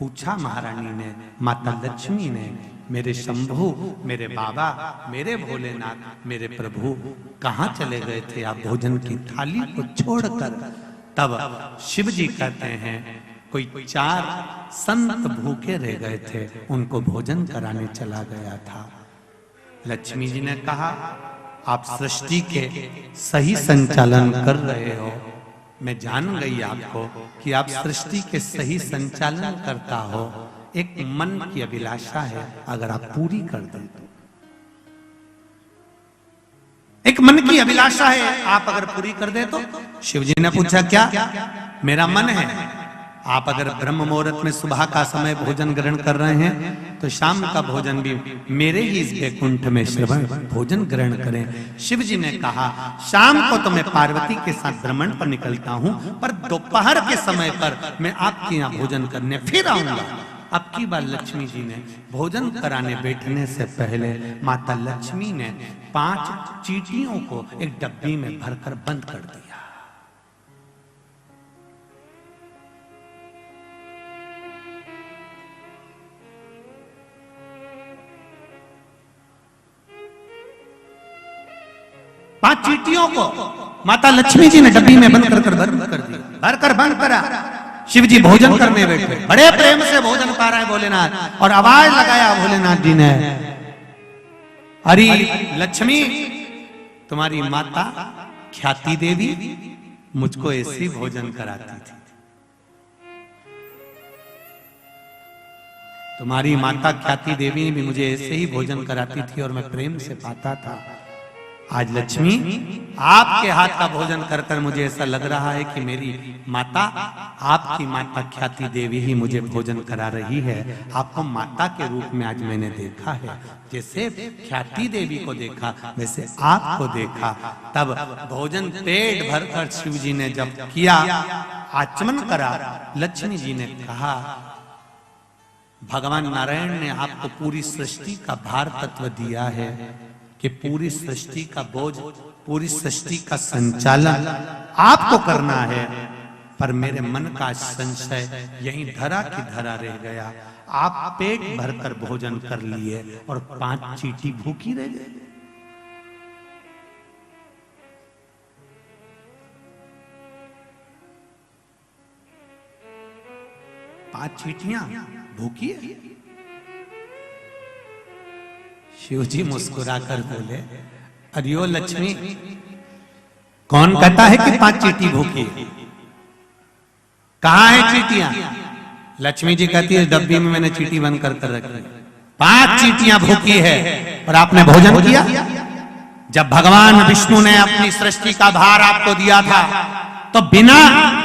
पूछा महारानी ने, माता लक्ष्मी ने, मेरे शंभु, मेरे बाबा, मेरे भोलेनाथ, मेरे प्रभु कहाँ चले गए थे आप भोजन की थाली को छोड़कर? तब शिव जी कहते हैं कोई 4 संत भूखे रह गए थे, उनको भोजन कराने चला गया था। लक्ष्मी जी ने कहा आप सृष्टि के सही संचालन कर रहे हो, मैं जान गई आपको कि आप सृष्टि के सही संचालन करता हो। एक मन की अभिलाषा है, अगर आप पूरी कर दें तो, एक मन की अभिलाषा है, आप अगर पूरी कर दे तो। शिव जी ने पूछा क्या? मेरा मन है, आप अगर ब्रह्म मुहूर्त में सुबह का समय भोजन ग्रहण कर रहे हैं तो शाम का भोजन भी मेरे ही इस बैकुंठ में श्रवण भोजन ग्रहण करें। शिव जी ने कहा शाम को तो मैं पार्वती के साथ भ्रमण पर निकलता हूं, पर दोपहर के समय पर मैं आपके यहाँ भोजन करने फिर आऊंगा। अब की बार लक्ष्मी जी ने भोजन कराने बैठने से पहले माता लक्ष्मी ने 5 चींटियों को एक डब्बी में भरकर बंद कर दिया। पांच चींटियों को माता लक्ष्मी जी ने डब्बी में बंद कर दिया, भरकर बंद करा। शिव जी भोजन करने बैठे, बड़े प्रेम से भोजन पा रहे हैं भोलेनाथ, और आवाज लगाया भोलेनाथ जी ने, अरे लक्ष्मी, तुम्हारी माता ख्याति देवी मुझको ऐसे भोजन कराती थी, तुम्हारी माता ख्याति देवी भी मुझे ऐसे ही भोजन कराती थी और मैं प्रेम से पाता था। आज लक्ष्मी आपके हाथ का भोजन कर कर मुझे ऐसा लग रहा है कि मेरी माता, आपकी माता ख्याति देवी ही मुझे भोजन करा रही है। आपको माता के रूप में आज मैंने देखा है। जैसे ख्याति देवी को देखा वैसे आपको देखा। तब भोजन पेट भर कर शिव जी ने जब किया, आचमन करा, लक्ष्मी जी ने कहा, भगवान नारायण ने आपको पूरी सृष्टि का भार तत्व दिया है कि पूरी सृष्टि का बोझ, पूरी सृष्टि का संचालन आपको करना है। पर मेरे मन का संशय यहीं धरा की धरा रह गया। आप पेट भरकर भोजन कर लिए और 5 चींटी भूखी रह गई। पांच चींटियां भूखी है। शिव जी मुस्कुराकर बोले, अरियो लक्ष्मी, कौन कहता है कि 5 चींटी भूखी है? कहां है चींटियां? लक्ष्मी जी कहती है, डब्बी में मैंने चींटी बंद कर रखी। 5 चींटियां भूखी है और आपने भोजन किया। जब भगवान विष्णु ने अपनी सृष्टि का भार आपको दिया था तो बिना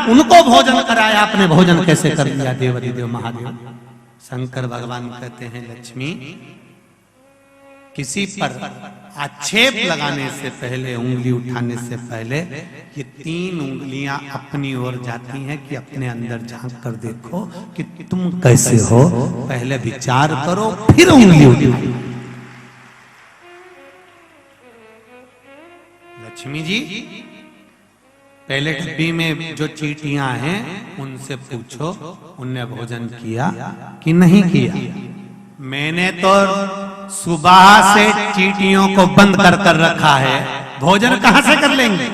उनको भोजन कराया आपने भोजन कैसे कर लिया? देवाधिदेव महादेव शंकर भगवान कहते हैं, लक्ष्मी, किसी पर आक्षेप लगाने से पहले, उंगली उठाने से पहले ये 3 उंगलियां अपनी ओर जाती हैं कि अपने अंदर झांक कर देखो कि तुम कैसे हो। पहले विचार करो, फिर उंगली उठाओ। लक्ष्मी जी, पहले डब्बी में जो चींटियां हैं उनसे पूछो, उनने भोजन किया कि नहीं किया? मैंने तो सुबह से चींटियों को बंद कर कर रखा है, भोजन कहां से कर लेंगे?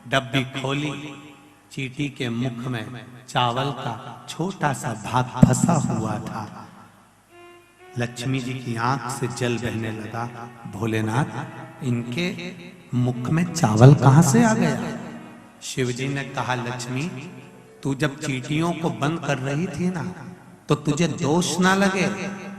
डब्बी खोली, चींटी के मुख में चावल का छोटा सा भाग फंसा हुआ था। लक्ष्मी जी की आंख से जल बहने लगा। भोलेनाथ, इनके मुख में चावल कहां से आ गया? शिव जी ने कहा, लक्ष्मी, तू जब चींटियों को बंद कर रही थी ना, तो तुझे दोष ना लगे,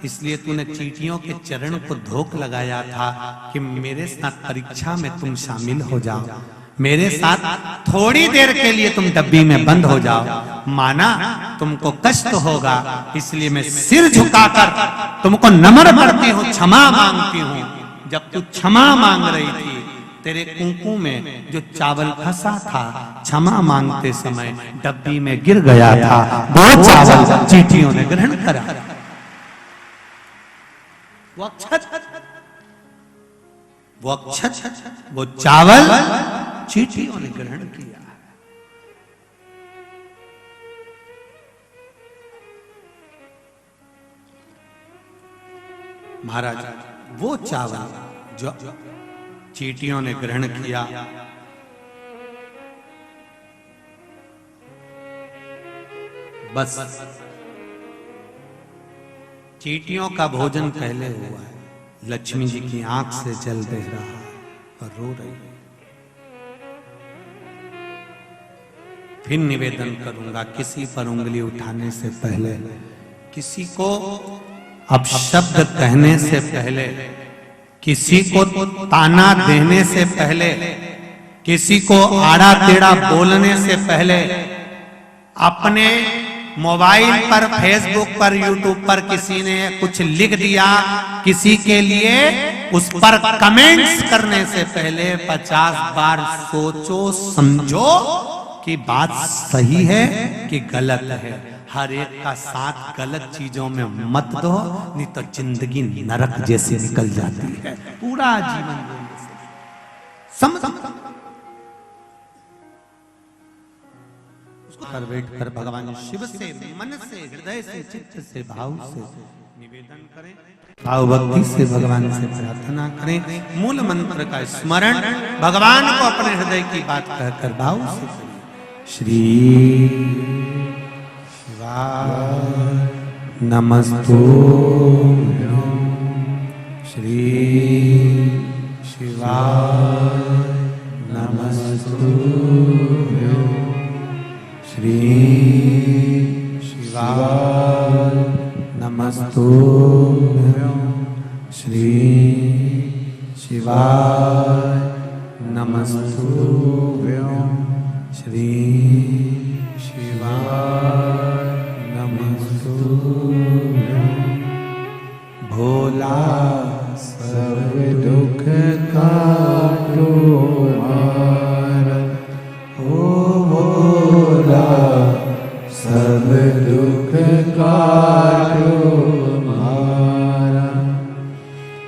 इसलिए तूने चींटियों के चरण को धोख लगाया था कि मेरे साथ परीक्षा में तुम शामिल हो जाओ, मेरे साथ थोड़ी देर के लिए तुम डब्बी में बंद हो जाओ। माना तुमको कष्ट होगा, इसलिए मैं सिर झुकाकर तुमको नम्र करती हूँ, क्षमा मांगती हूँ। जब तू क्षमा मांग रही थी, तेरे कुंकू में जो चावल फंसा था, क्षमा मांगते समय डब्बी में गिर गया था। वो चावल चींटियों ने ग्रहण करा। वो अक्षत, वो चावल चींटियों ने ग्रहण किया। महाराज, वो चावल जो चींटियों ने ग्रहण किया, बस चींटियों का भोजन पहले हुआ है। लक्ष्मी जी की आंख से जल बह रहा है और रो रही है। फिर निवेदन करूंगा, किसी पर उंगली उठाने से पहले, किसी को अपशब्द कहने से पहले, किसी को ताना देने से पहले, किसी को आड़ा टेढ़ा बोलने से पहले, अपने मोबाइल पर, फेसबुक पर, यूट्यूब पर किसी ने कुछ लिख दिया, किसी के लिए उस पर कमेंट्स करने से पहले 50 बार सोचो, समझो कि बात सही है कि गलत है। हर एक का साथ गलत चीजों में मत दो, नहीं तो जिंदगी नरक जैसी निकल जाती है। पूरा जीवन समझ उसको कर बैठ कर भगवान शिव से मन से, हृदय से, चित्त से, भाव से निवेदन करें, भाव भक्ति से भगवान से प्रार्थना करें। मूल मंत्र का स्मरण भगवान को अपने हृदय की बात कहकर भाव से करें। श्री नमस्तु श्री शिवाय नमस्तु श्री शिवाय नमस्तु श्री शिवाय नमस्तुभ्यं श्री शिवाय नमस्तुभ्यं। भोला सब दुख काटो मारा, ओ भोला सब दुख काटो मारा।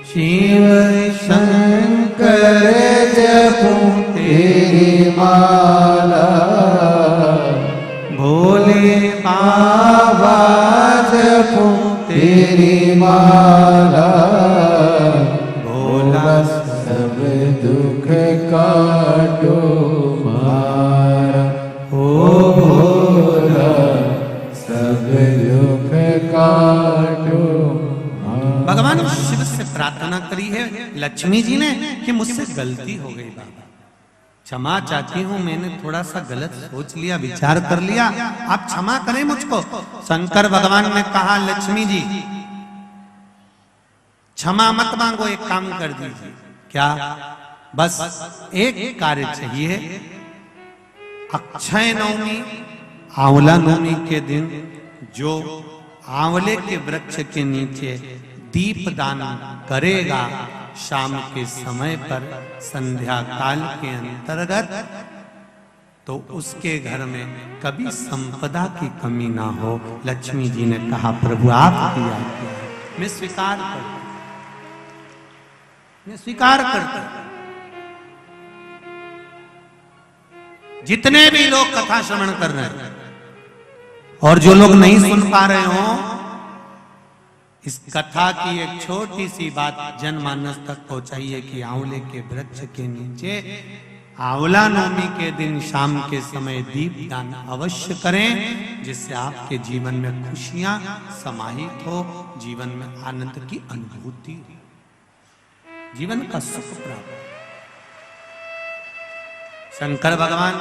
शिव शंकर जपूं तेरी माला, भोले बाबा जपूं तेरी माला। भोला सब दुख काटो मारा, ओ भोला सब दुख काटो मारा। भगवान शिव से प्रार्थना करी है लक्ष्मी जी ने कि मुझसे गलती हो गई बाबा, क्षमा चाहती हूँ, मैंने थोड़ा सा गलत सोच लिया, विचार कर लिया, आप क्षमा करें मुझको। शंकर भगवान ने कहा लक्ष्मी जी क्षमा मत मांगो, एक काम कर दीजिए। क्या? बस एक कार्य चाहिए। अक्षय नवमी आंवला नवमी के दिन जो आंवले के वृक्ष के नीचे दीप दान करेगा शाम के समय पर संध्या काल के अंतर्गत, तो उसके घर में कभी संपदा की कमी ना हो। लक्ष्मी जी ने कहा प्रभु आपकी आज्ञा, मैं स्वीकार करता, मैं स्वीकार करता। जितने भी लोग कथा श्रवण कर रहे हैं और जो लोग नहीं सुन पा रहे हो, इस कथा की एक छोटी सी बात जनमानस तक पहुंचाइए कि आंवले के वृक्ष के नीचे आंवला नवमी के दिन शाम के समय दीप दान अवश्य करें, जिससे आपके जीवन में खुशियां समाहित हो, जीवन में आनंद की अनुभूति, जीवन का सुख प्राप्त। शंकर भगवान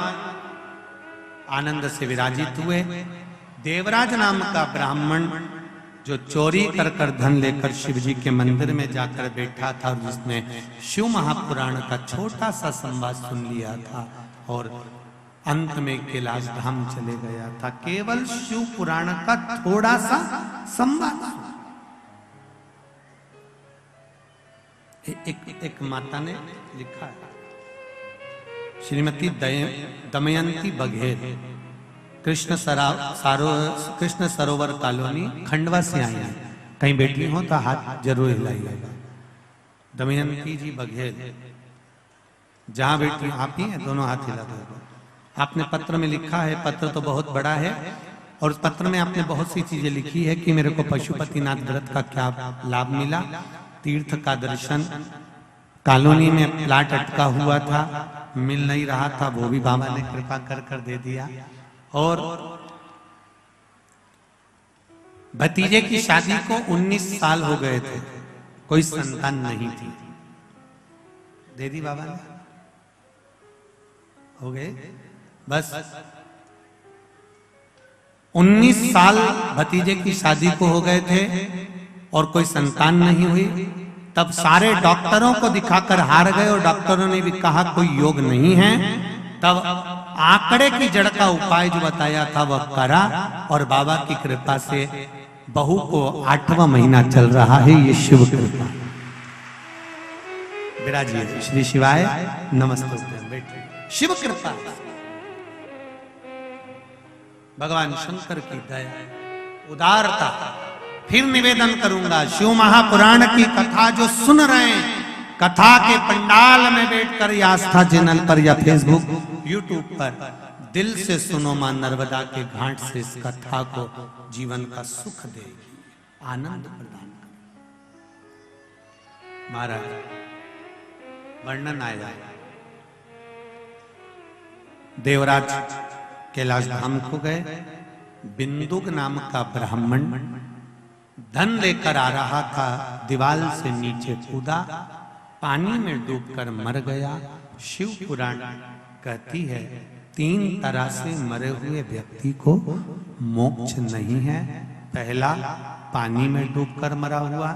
आनंद से विराजित हुए। देवराज नाम का ब्राह्मण जो चोरी कर कर धन लेकर शिव जी के मंदिर में जाकर बैठा था, और जिसने शिव महापुराण का छोटा सा संवाद सुन लिया था और अंत में कैलाश धाम चले गया था, केवल शिव पुराण का थोड़ा सा संवाद। एक माता ने लिखा है, श्रीमती दमयंती बघेल, कृष्ण सरोवर कॉलोनी खंडवा से आई है। कहीं बैठी हो तो हाथ जरूर हिलाइएगा। दमयंती जी बघेल, जहां बैठी आप ही हैं, दोनों हाथ हिला दो। आपने पत्र में लिखा है, पत्र तो बहुत बड़ा है, और उस पत्र में आपने बहुत सी चीजें लिखी है कि मेरे को पशुपतिनाथ व्रत का क्या लाभ मिला, तीर्थ का दर्शन, कॉलोनी में प्लाट अटका हुआ था, मिल नहीं रहा था, वो भी बाबा ने कृपा कर कर दे दिया, और भतीजे की शादी को 19 साल हो गए थे, कोई संतान नहीं थी, दे दी बाबा ने, हो गए। बस 19 साल भतीजे की शादी को हो गए थे और कोई संतान नहीं हुई। तब सारे डॉक्टरों को दिखाकर हार गए और डॉक्टरों ने भी कहा कोई योग नहीं है। तब आंकड़े की जड़ का उपाय जो बताया था वह करा, और बाबा की कृपा से बहू को 8वां महीना चल रहा है। ये शिव कृपा। विराजिए श्री शिवाय नमस्ते। बैठे, शिव कृपा, भगवान शंकर की दया, उदारता। फिर निवेदन करूंगा, शिव महापुराण की कथा जो सुन रहे हैं, कथा के पंडाल में बैठकर या आस्था चैनल पर या फेसबुक यूट्यूब पर, दिल से सुनो, मां नर्मदा के घाट से इस कथा को जीवन का सुख देगी, आनंद प्रदान करेगी। महाराज वर्णन आया, देवराज कैलाश धाम को गए, बिंदुक नाम का ब्राह्मण धन लेकर आ रहा था, दीवाल से नीचे कूदा, पानी में डूबकर मर गया। शिव पुराण कहती है 3 तरह से मरे हुए व्यक्ति को मोक्ष नहीं है। पहला पानी में डूबकर मरा हुआ,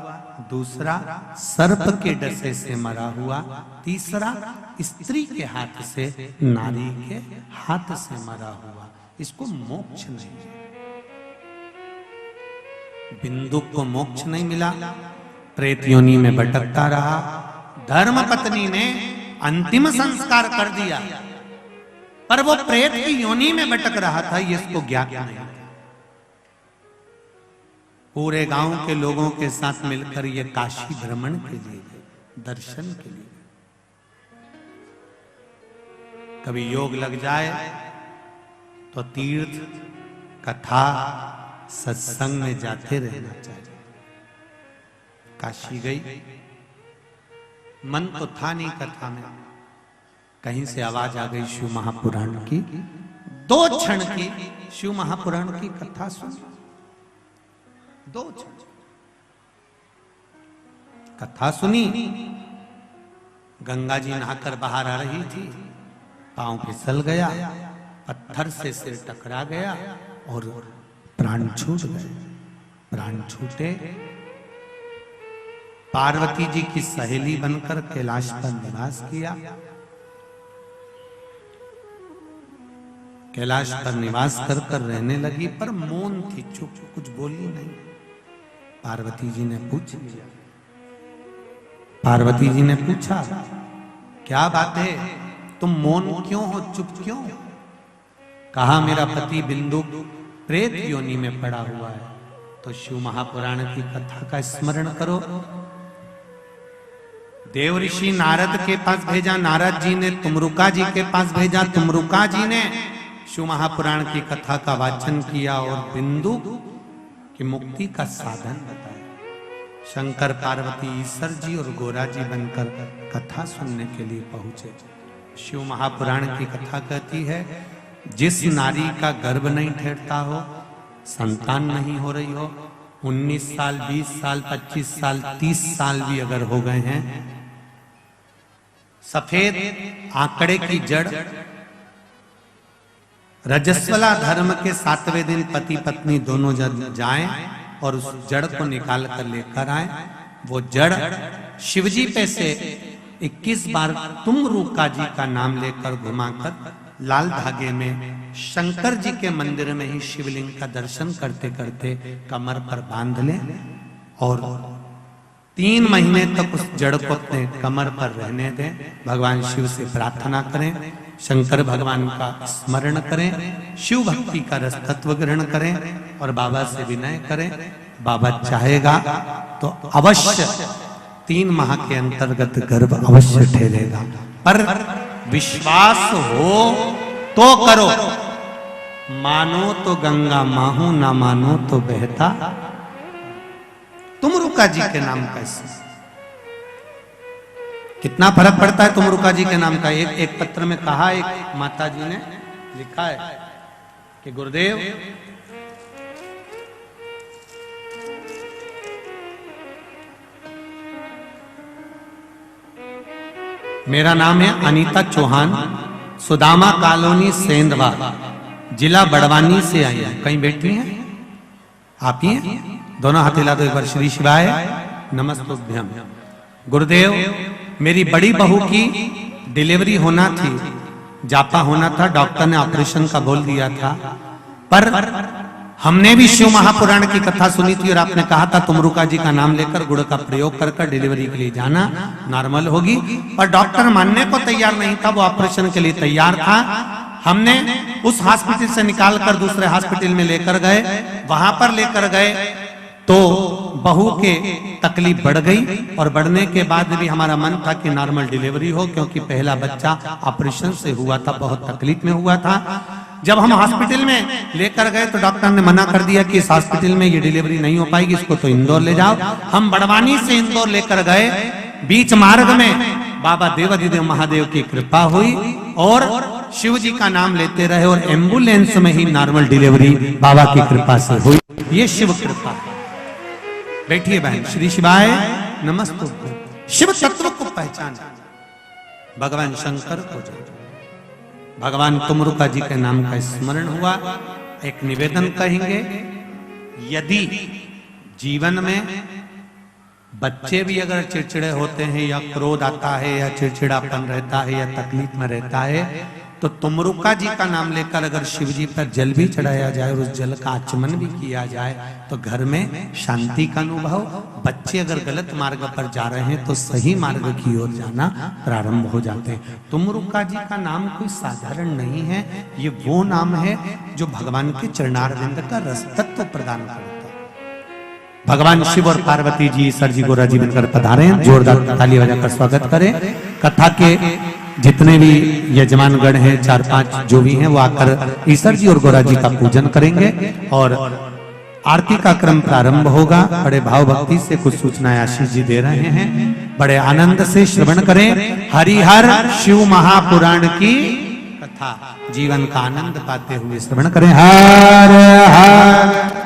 दूसरा सर्प के डसे से मरा हुआ, तीसरा स्त्री के हाथ से, नारी के हाथ से मरा हुआ। इसको मोक्ष नहीं है। बिंदु को मोक्ष नहीं मिला, प्रेत योनि में भटकता रहा। धर्म पत्नी ने अंतिम संस्कार कर दिया, पर वो प्रेत की योनि में भटक रहा था, ये इसको ज्ञात नहीं था। पूरे गांव के लोगों के साथ मिलकर ये काशी भ्रमण के लिए गए, दर्शन के लिए। कभी योग लग जाए तो तीर्थ, कथा, सत्संग में जाते रहना चाहिए। काशी गई, मन तो था नहीं कथा में, कहीं से आवाज आ गई शिव महापुराण की। 2 क्षण की शिव महापुराण की कथा सुनी, 2 क्षण कथा सुनी। गंगा जी नहाकर बाहर आ रही थी, पांव फिसल गया, पत्थर से सिर टकरा गया और प्राण छूट गए। प्राण छूटे, पार्वती जी की सहेली बनकर कैलाश पर निवास किया। कैलाश पर निवास कर कर रहने लगी, पर मौन थी, चुप, कुछ बोली नहीं। पार्वती जी ने पूछ लिया, पार्वती जी ने पूछा, क्या बात है, तुम मौन क्यों हो, चुप क्यों? कहा, मेरा पति बिंदु प्रेत योनि में पड़ा हुआ है, तो शिव महापुराण की कथा का स्मरण करो। देव ऋषि नारद के पास भेजा, नारद जी ने तुमरुका जी के पास भेजा, तुमरुका जी ने शिव महापुराण की कथा का वाचन किया और बिंदु की मुक्ति का साधन बताया। शंकर पार्वती ईश्वर जी और गोरा जी बनकर कथा सुनने के लिए पहुंचे। शिव महापुराण की कथा कहती है, जिस नारी का गर्भ नहीं ठहरता हो, संतान नहीं हो रही हो, 19 साल, 20 साल, 25 साल, 30 साल भी अगर हो गए हैं, सफेद आंकड़े की जड़, रजस्वला धर्म के 7वें दिन पति पत्नी दोनों जन जाएं और उस जड़ को निकाल कर लेकर आए। वो जड़ शिवजी पे से 21 बार तुमरुका जी का नाम लेकर घुमाकर लाल धागे में शंकर जी के मंदिर में ही शिवलिंग का दर्शन करते करते कमर पर बांध लें और 3 महीने तक उस जड़ को अपने कमर पर रहने दें। भगवान शिव से प्रार्थना करें, शंकर भगवान का स्मरण करें, शिव भक्ति का रस तत्व ग्रहण करें और बाबा से विनय करें। बाबा चाहेगा तो अवश्य 3 माह के अंतर्गत गर्भ अवश्य ठहरेगा, पर विश्वास हो तो करो। मानो तो गंगा माहू, ना मानो तो बहता तुमरुका जी के नाम का। कितना फर्क पड़ता है तुमरुका जी के नाम का। एक पत्र में कहा, एक माता जी ने लिखा है कि गुरुदेव, मेरा नाम है अनीता चौहान, सुदामा कॉलोनी सेंधवा, जिला बड़वानी से आई है। कहीं बैठी हैं आप? ही हैं? दोनों हाथ हिला दो एक बार। श्री शिवाय नमस्तुभ्यम। गुरुदेव, मेरी बड़ी बहू की डिलीवरी होना थी, जापा होना था, डॉक्टर ने ऑपरेशन का बोल दिया था, पर हमने भी शिव महापुराण की कथा सुनी थी और आपने कहा था तुमरुका जी का नाम लेकर गुड़ का प्रयोग कर कर डिलीवरी के लिए जाना, नॉर्मल होगी, पर डॉक्टर मानने को तैयार नहीं था, वो ऑपरेशन के लिए तैयार था। हमने उस हॉस्पिटल से निकालकर दूसरे हॉस्पिटल में लेकर गए, वहां पर लेकर गए तो बहू के तकलीफ बढ़ गई और बढ़ने के बाद भी हमारा मन था कि नॉर्मल डिलीवरी हो, क्योंकि पहला बच्चा ऑपरेशन से हुआ था, बहुत तकलीफ में हुआ था। जब हम हॉस्पिटल में लेकर गए तो डॉक्टर ने मना कर दिया कि इस हॉस्पिटल में ये डिलीवरी नहीं हो पाएगी, इसको तो इंदौर ले जाओ। हम बड़वानी से इंदौर लेकर गए, बीच मार्ग में बाबा देवाधिदेव महादेव की कृपा हुई और शिव जी का नाम लेते रहे और एम्बुलेंस में ही नॉर्मल डिलीवरी बाबा की कृपा से हुई। ये शिव कृपा। बैठिए बहन। श्री शिवाय नमस्तुभ्यं। शिव तत्व को पहचान, भगवान शंकर को जान, भगवान तुमरुका जी के नाम का स्मरण हुआ। एक निवेदन कहेंगे, यदि जीवन में बच्चे भी अगर चिड़चिड़े होते हैं या क्रोध आता है या चिड़चिड़ापन रहता है या तकलीफ में रहता है, तो तुमरुका जी का नाम लेकर अगर शिव जी पर जल भी चढ़ाया जाए और उस जल का आचमन भी किया जाए तो घर में शांति का अनुभव। बच्चे अगर गलत मार्ग पर जा रहे हैं तो सही मार्ग की ओर जाना प्रारंभ हो जाते हैं। तुमरुका जी का नाम कोई साधारण नहीं है, ये वो नाम है जो भगवान के चरणारविंद का रस तत्व प्रदान करता है। भगवान शिव और पार्वती जी ईश्वर जी गोरा जी बनकर पधारे हैं, जोरदार ताली बजाकर स्वागत करें। कथा के जितने भी यजमानगण हैं, 4-5 जो भी हैं, वो आकर ईश्वर जी और गोरा जी का पूजन करेंगे और आरती का क्रम प्रारंभ होगा। बड़े भाव भक्ति से कुछ सूचनाएं आशीष जी दे रहे हैं, बड़े आनंद से श्रवण करें। हरिहर शिव महापुराण की कथा जीवन का आनंद पाते हुए श्रवण करें। हर हर